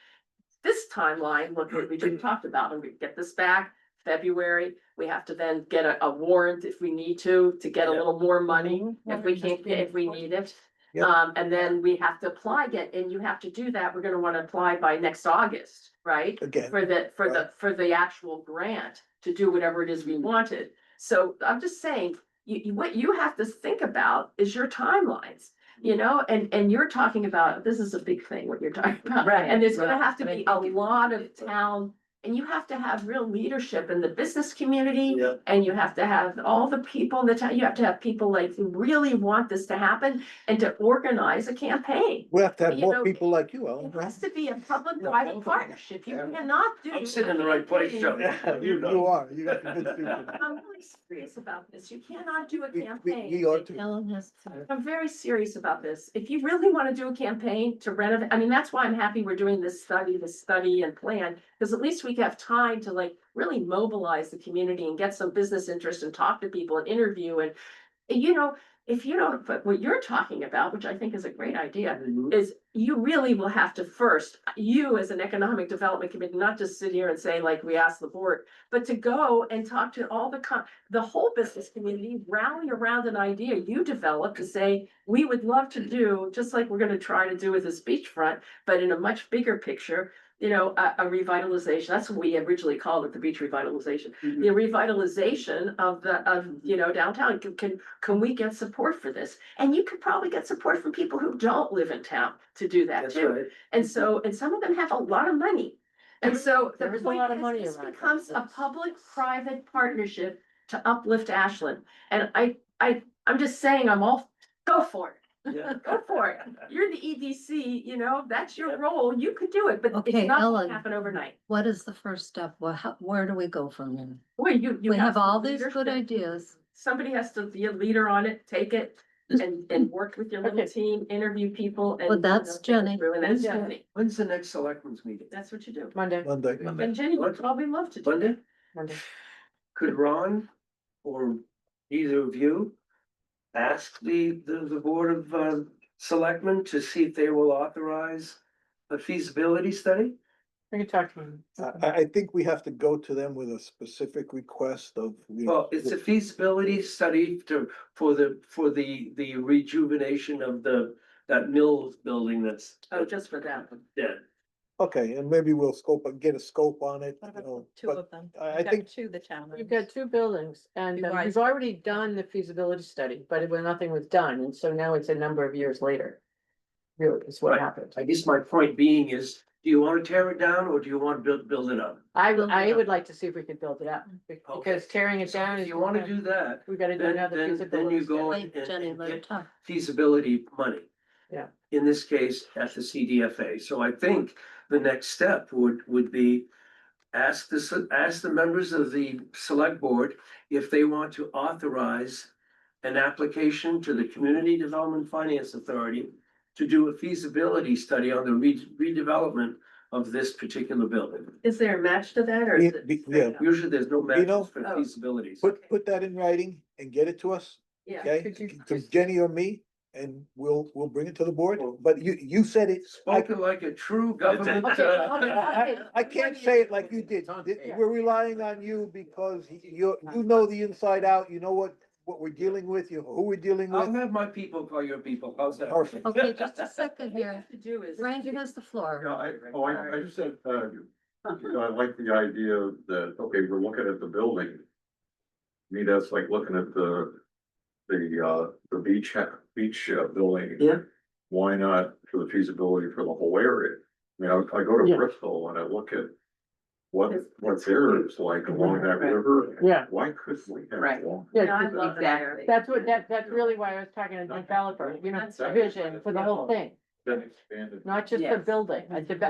This timeline, look what we just talked about, and we get this back February, we have to then get a warrant if we need to get a little more money. If we can't, if we need it. Yeah. And then we have to apply again, and you have to do that, we're gonna wanna apply by next August, right? Again. For the actual grant to do whatever it is we wanted. So I'm just saying, what you have to think about is your timelines. You know, and you're talking about, this is a big thing, what you're talking about. Right, And there's gonna right. have to But I be a think lot of town, and you have to have real leadership in the business community. Yeah. And you have to have all the people in the town, you have to have people like who really want this to happen and to organize a campaign. We have to have You more know, people like you, Ellen. It has to be a public-private partnership, you cannot do. I'm sitting in the right place, Joe. You are, you got convinced people. I'm really serious about this, you cannot do a We campaign. are too. Ellen has. I'm very serious about this. If you really want to do a campaign to renovate, I mean, that's why I'm happy we're doing this study and plan. Because at least we have time to like really mobilize the community and get some business interest and talk to people and interview and. You know, if you don't, but what you're talking about, which I think is a great idea, is you really will have to first, you as an economic development committee, not just sit here and say like we asked the board, but to go and talk to all the whole business community, rally around an idea you developed to say, we would love to do, just like we're gonna try to do with this beachfront, but in a much bigger picture, you know, a revitalization, that's what we originally called it, the beach revitalization. The revitalization of you know, downtown, can we get support for this? And you could probably get support from people who don't live in town to do that That's too. right. And so, and some of them have a lot of money. And so the There is a point lot of is, money this around it. becomes a public-private partnership to uplift Ashland. And I'm just saying, go for it. Yeah. Go for it. You're the EDC, you know, that's your role. You could do it, but it's Okay, not Ellen. gonna happen overnight. What is the first step? Where do we go from there? Well, you We have some all these good leadership. ideas. Somebody has to be a leader on it, take it and work with your little Okay. team, interview people and. Well, that's you know, take it Jenny. through, and that's Yeah. Jenny. When's the next selectmen's meeting? That's what you do. Monday, Monday. And Jenny would probably love to do Monday? that. Monday. Could Ron or either of you ask the Board of Selectmen to see if they will authorize a feasibility study? We can talk to him. I think we have to go to them with a specific request of. you know, Well, it's a feasibility study for the rejuvenation of that Mills building that's. Oh, just for that. Dead. Okay, and maybe we'll get a scope on it, you know, Two but of them. I We've got think- two, the town. We've got two buildings and Two we've wise- already done the feasibility study, but nothing was done. And so now it's a number of years later. Really, is what Right. happened. I guess my point being is, do you want to tear it down or do you want to build it up? I would like to see if we could build it up because tearing it down If is. you want to do that, We gotta do then another then feasibility. you go study. Wait, Jenny, let her get talk. feasibility money. Yeah. In this case, at the CDFA. So I think the next step would be ask the members of the select board if they want to authorize an application to the Community Development Finance Authority to do a feasibility study on the redevelopment of this particular building. Is there a match to that or is Be- it? yeah. Usually there's no You know- matches for Oh. feasibilities. put that in writing and get it to us, Yeah. okay? Could you To just- Jenny or me, and we'll bring it to the board, but you said it. I Spoken like a true government. I can't say it like you did. We're relying on you because you know the inside out, you know what we're dealing with, you know who we're dealing I'll with. have my people call your people. How's that? Perfect. Okay, just a second here. To do is. Frank has the floor. Yeah, I just said, I like the idea that, okay, we're looking at the building. To me, that's like looking at the beach building. Yeah. Why not for the feasibility for the whole area? I mean, I go to Yeah. Bristol and I look at what there is like along that Right. river. Yeah. Why couldn't we Right. have one? No, I Yeah, love that. Exactly. that's really why I was talking to developer, you know, That's right. vision for the whole thing, Then expanded. not just the Yes. building,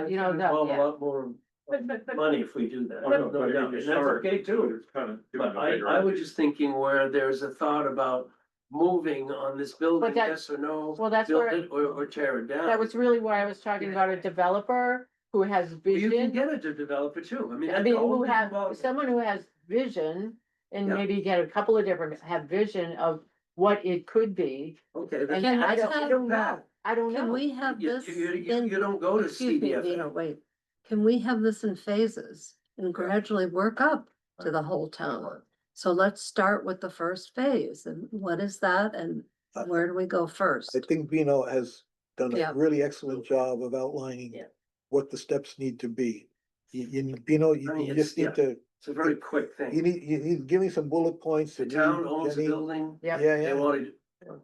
you know, Involve the. a lot more But money if we do that. Oh, no, No but doubt, you and that's start, okay but too. it's kind of. But I was just thinking where there's a thought about moving on this building, But that- yes or no? Well, that's Build where, it or tear it down. that was really why I was talking about a developer who has You can vision. get it to developer too. I mean. I that's mean, the whole who have, involved- someone who has vision and Yeah. maybe get a couple of different, have vision of what it could be. Okay, And then. Can I we don't, I have- don't know, I don't Can know. we have You, this you, in, you don't go to excuse me, Vina, CDFA. wait. Can we have this in phases and gradually work up to the whole town? So let's start with the first phase, and what is that, and Where do we go first? I think Vino has done Yeah. a really excellent job of outlining Yeah. what the steps need to be. Vino, you Right, you it's- just need to, It's a very quick you thing. need to give me some bullet points. The to town me, owns a Jenny. building, Yep. Yeah, they yeah, want to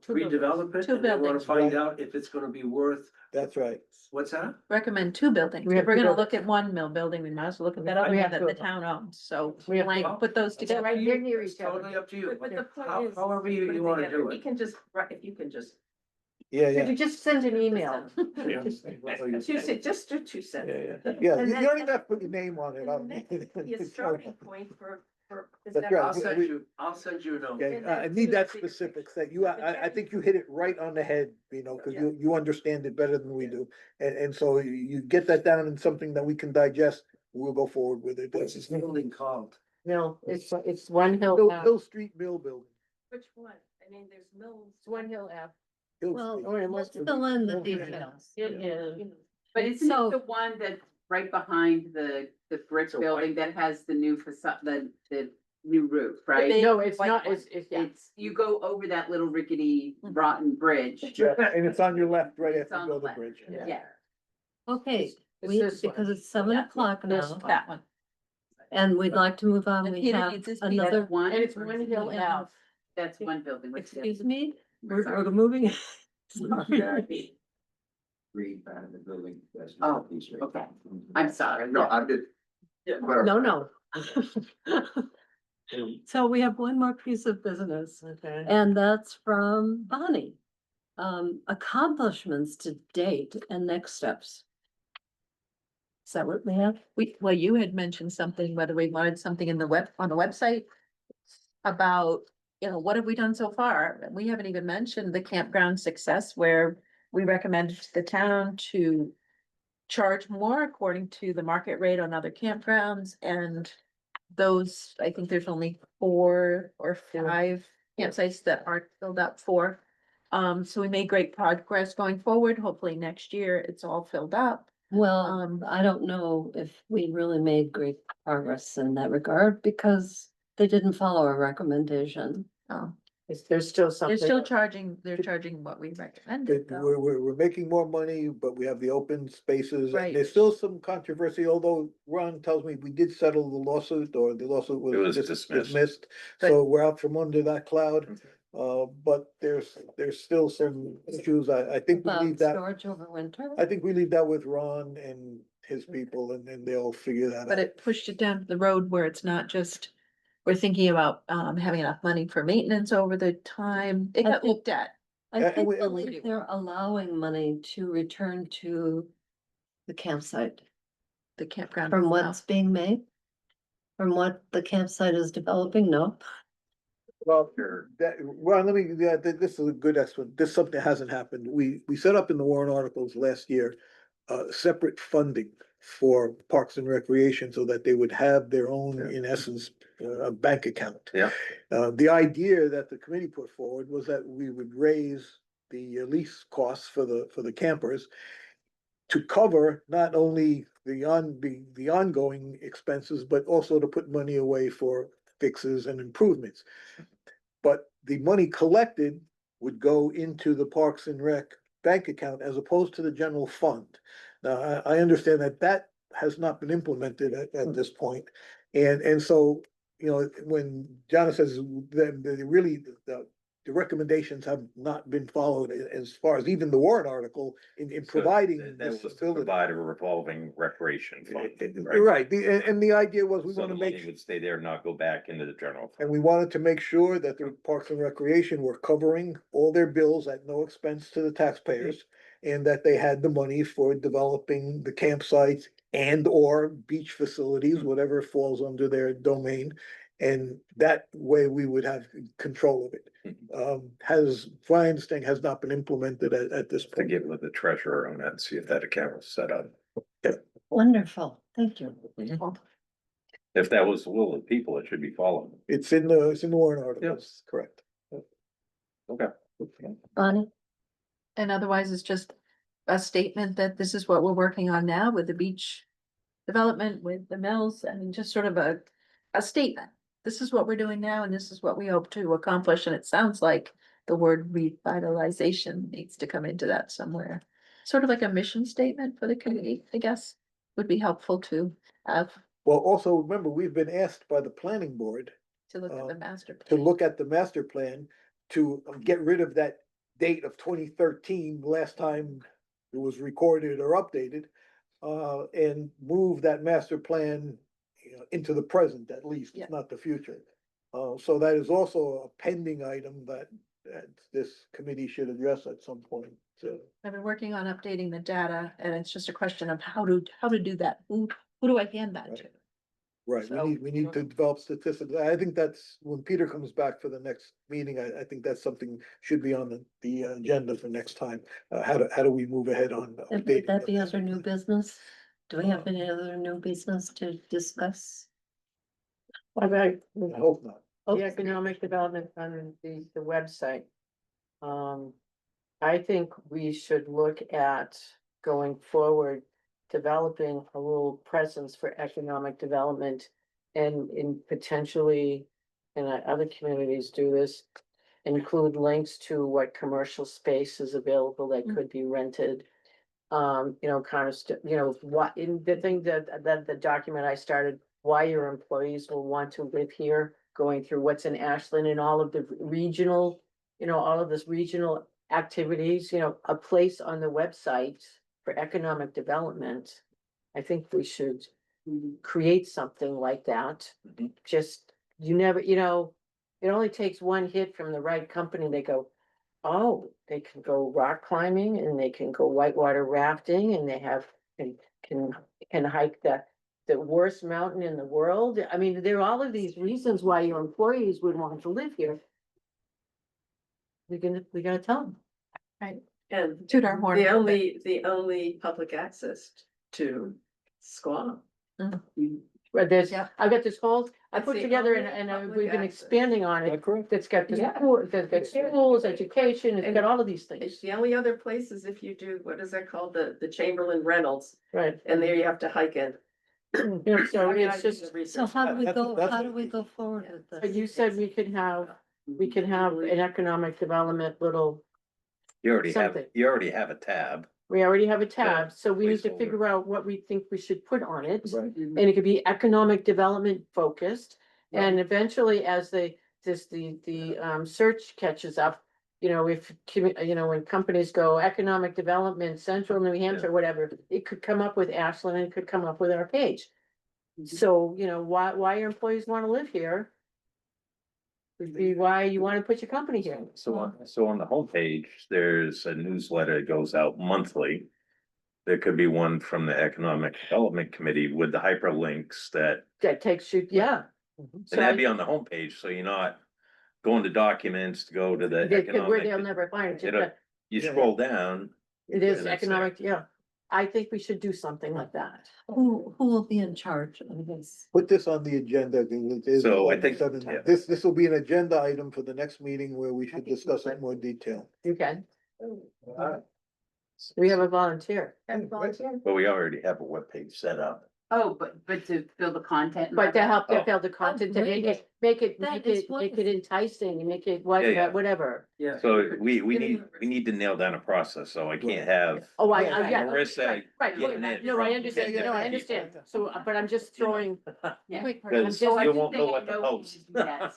Two buildings. redevelop it, Two and they want buildings. to find Right. out if it's gonna be worth, that's right. what's that? Recommend two buildings. We If have we're two gonna buildings. look at one mill building, we might as well look at that other We one have that two the of them. town owns, so We have blank, two. put those They're together. right, they're near It's each other. totally up to you, But the point How- is, however put you it wanna together. do He it. can just, if you can just. Yeah, If yeah. you just send an email. Two cents, just do 2 cents. Yeah, you And you then- don't even have to put your name on it. And then be a starting point for. is That's that right. I'll also- send you a note. Okay, And then I need do that the bigger specifics picture. that you, I think you hit it right on the head, cause you understand it better than we do. And so you get that down in something that we can digest, we'll go forward with it. What's this building called? No, it's One Hill Hill, Ave. Hill Street Mill Building. Which one? I mean, there's mills. It's One Hill Ave. Hill Well, Street. Oh, it let's must have fill in the been- details. It is. But isn't So- it the one that's right behind the brick So building that has the new facade, the new roof, right? No, it's White not, one. it's, yeah. It's, you go over that little rickety Mhm. rotten bridge. And it's on your left, right It's after on you go the the left. bridge. Yeah. Okay, It's we, this one. because it's 7 o'clock This now, That one. and we'd like to move on. And We Peter have needs his another, That's one. And it's One Hill Ave. That's one building. What's the other? excuse me, we're Sorry. moving. Sorry. Read back in the building. that's Oh, not piece right okay. there. I'm sorry. No, I did. No, no. So we have one more piece of business, Okay. and that's from Bonnie. Accomplishments to date and next steps. Is that what we have? Well, you had mentioned something, whether we wanted something in the on the website. About, what have we done so far? We haven't even mentioned the campground success where we recommended to the town to. Charge more according to the market rate on other campgrounds and. Those, I think there's only 4 or 5 campsites that aren't filled up for. So we made great progress going forward. Hopefully next year it's all filled up. Well, I don't know if we really made great progress in that regard because they didn't follow our recommendation. Oh, There's still something. they're charging what we recommended though. We're making more money, but we have the open spaces, Right. and there's still some controversy, although Ron tells me we did settle the lawsuit, or the lawsuit It was was dismissed. dismissed. Good. So we're out from under that cloud, but there's still some issues, I think we About leave that, storage over winter. I think we leave that with Ron and his people, and then they'll figure that out. But it pushed it down to the road where it's not just, we're thinking about having enough money for maintenance over the time. It I got think- looked at. I and think we- and believe they're allowing money to return to the campsite The campground. from itself. what's being made. From what the campsite is developing, no. Well, Ron, let me, this is a good explanation. This is something that hasn't happened. We set up in the warrant articles last year, separate funding for Parks and Recreation so that they would have their own, in essence, bank account. Yeah. The idea that the committee put forward was that we would raise the lease costs for the campers to cover not only the ongoing expenses, but also to put money away for fixes and improvements. But the money collected would go into the Parks and Rec bank account as opposed to the general fund. Now, I understand that has not been implemented at this point. And so, when John says that the recommendations have not been followed as far as even the warrant article in providing That this was to facility. provide a revolving recreation fund. Right, and the idea was we So want the to money make, would stay there, and not go back into the general. fund. and we wanted to make sure that the Parks and Recreation were covering all their bills at no expense to the taxpayers. And that they had the money for developing the campsites and or beach facilities, whatever falls under their domain. And that way we would have control of it. Has, from my understanding, has not been implemented at this To point. get with the treasurer on that, and see if that account was set up. Wonderful, thank you. If that was the will of the people, it should be followed. It's in the warrant articles, correct. Okay. Bonnie? And otherwise, it's just a statement that this is what we're working on now with the beach development, with the mills, I mean, just sort of a statement. This is what we're doing now and this is what we hope to accomplish, and it sounds like the word revitalization needs to come into that somewhere. Sort of like a mission statement for the community, I guess, would be helpful to have, Well, also remember, we've been asked by the planning board to look at the master. to plan. look at the master plan to get rid of that date of 2013, last time it was recorded or updated, and move that master plan, you know, into the present at least, Yeah. if not the future. So that is also a pending item that this committee should address at some point, so. I've been working on updating the data, and it's just a question of how to do that. Who do I hand that to? Right, So- we need to develop statistics. I think that's, when Peter comes back for the next meeting, I think that's something should be on the agenda for next time. How do we move ahead on And updating? would that be the- under new business? Do we have any other new business to discuss? What about I hope not. the economic development on the website? I think we should look at going forward, developing a little presence for economic development. And in potentially, and other communities do this, include links to what commercial space is available that could be rented. You know, kind of, you know, what, in the thing that the document I started, why your employees will want to live here, going through what's in Ashland and all of the regional, you know, all of this regional activities, you know, a place on the website for economic development. I think we should create something like that. Just, you never, you know, it only takes one hit from the right company. They go, oh, they can go rock climbing and they can go whitewater rafting and they have, can hike the worst mountain in the world. I mean, there are all of these reasons why your employees would want to live here. We gotta tell them. And Toot our horn. the only public access to Squam. But there's, Yeah. I've got this whole, I That's put the together only and public we've been access. expanding on Is that it. correct? That's got the Yeah. school, that's got schools, education, it's got all of these things, It's the only other place is if you do, what is that called, the Chamberlain Reynolds, right? and there you have to hike in. You know, so I mean, I it's did just, the So research. how do we go, That's- how do we go forward with but this? you said we can have an economic development little, You already have, Something. you already have a tab. we already have a tab, so we need to placeholder. figure out what we think we should put on it. Right. And it could be economic development focused, and eventually as the search catches up. You know, if, you know, when companies go economic development, central New Hampshire, whatever, it could come up with Ashland, and it could come up with our page. So, you know, why your employees wanna live here? Would be why you wanna put your company here. So on the homepage, there's a newsletter that goes out monthly. There could be one from the Economic Development Committee with the hyperlinks that, That takes you, yeah. and So that'd be on the homepage, so you're not going to documents to go to the where they'll economic. never find it, It'll- but You scroll down, it is and it's economic, yeah. I think we should do something like that. Who will be in charge of this? Put this on the agenda. 'Cause it is So I think- 11:07. yeah. This will be an agenda item for the next meeting where we should discuss it in more detail. Okay, we have a volunteer. but we already have a webpage set up. Oh, but to fill the content. and But to help Oh. to fill the content, to make it, make it That is enticing and make it Yeah, yeah. whatever. Yeah. So we need to nail down a process, so I can't have. Oh, yeah. Marissa Right, getting it no, I from understand, Yeah, no, I yeah. understand, so, but I'm just throwing, Yeah. Quick part. Because I'm just- you won't know what to post.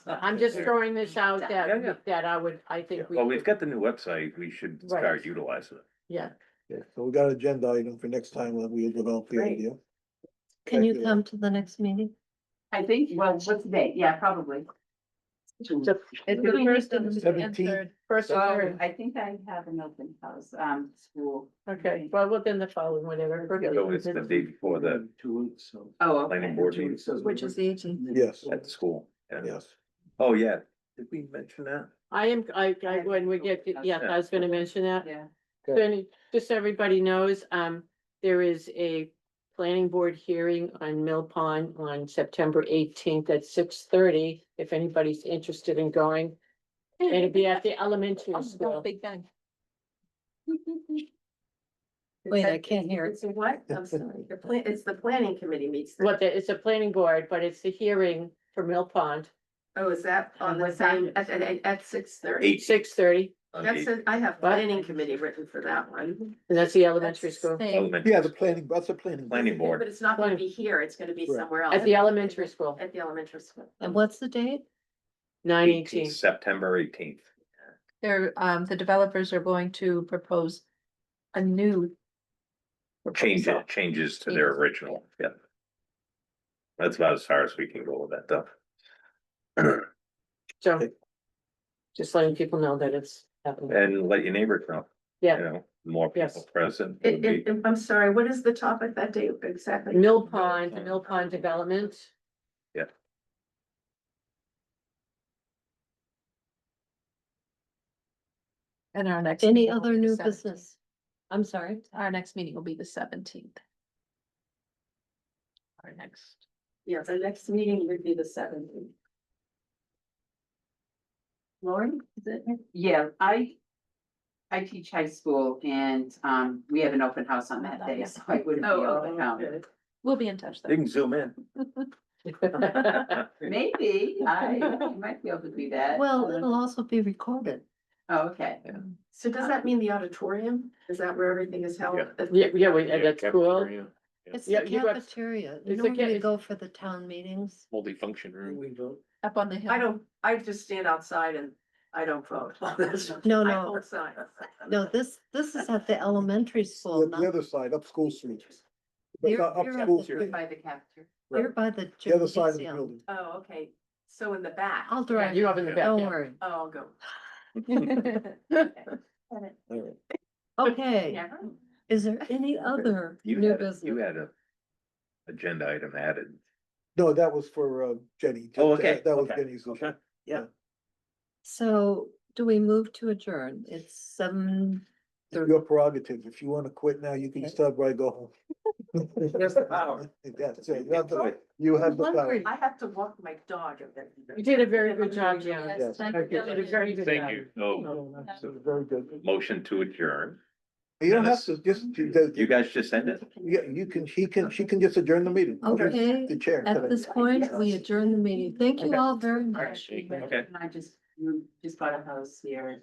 I'm just throwing this out Yeah, yeah. that I think we. Well, we've got the new website, we should Right. start utilizing it. Yeah, Yeah, so we got an agenda item for next time when we develop the Great. idea. Can you Thank you. come to the next meeting? I think, well, what's the date? Yeah, probably. It's the first and 17th. third. first and Oh, third, I think I have an open house, school. okay, well, then the following, whatever. So it's the day before the 2 weeks, so. Oh, okay. planning board meeting Which is the 18th. Yes, at the school. Yeah. yes. Oh, yeah, did we mention that? When we get, yeah, I was gonna mention that. Yeah. So just so everybody knows, there is a planning board hearing on Mill Pond on September 18th at 6:30, if anybody's interested in going. And it'll be at the elementary Oh, school. Big Bang. Wait, I can't hear. It's a what? I'm sorry. It's the planning committee meets. It's a planning board, but it's the hearing for Mill Pond. Oh, is that on And the what's that? same, at 6:30? 8. 6:30, That's, I have planning committee written for that one. and that's the elementary That's school, same. Elementary. Yeah, the planning, that's a planning. Planning board. But it's not gonna be here, it's gonna be Right. somewhere else. at the elementary school, At the elementary school. And what's the date? 9/18. September 18th. They're, the developers are going to propose a new. proposal. Changes to their Changes, original, yeah. That's about as far as we can go with that though. So. Just letting people know that it's happening, And let your neighbors know, you yeah, know, more people Yes. present. would be- I'm sorry, what is the topic that day exactly? Mill Pond, the Mill Pond development. And our next. Any meeting will other be the new 17th. business? I'm sorry. Our next meeting will be the 17th. Our next. Yeah, the next meeting would be the 17th. Lauren, is it? Yeah, I teach high school and, we have an open house on that day, so I wouldn't be able to come. We'll be in touch You then. can zoom in. Maybe, I might be able to do that. Well, it'll also be recorded. Oh, okay. So does that mean the auditorium? Is that where everything is held? Yeah, at school, It's Yeah, the you got- cafeteria. You it's the ca- normally it's- go for the town meetings. Multi-function room. We vote. Up on the hill. I just stand outside and I don't vote. No, I no. hold signs. No, this is at the elementary school, The not, other side, up School Street. You're- Up you're at School the- Street, By the cafeteria. you're by the. the other side of the gymnasium. building. Oh, okay, so in the back. I'll drive. you have in the back, Don't yeah. worry. Oh, I'll go. All right. Okay, Yeah. is there any other You new had, business? you had a agenda item added. No, that was for Jenny. Oh, okay, That was okay, Jenny's. issue. okay. So do we move to adjourn? It's 7:30. Your prerogative. If you wanna quit now, you can stop right, go home. There's the power. That's it. You have the power. I have to walk my dog. You did a very good job, Jan. Yes. Thank You you. did a very good job. Thank you. No, Very good. motion to adjourn. You don't have to, just, You guys just ended? yeah, she can just adjourn the meeting. Okay, The chair. at this point, we adjourn the meeting. Thank you all very much. Okay. And I just bought a house here,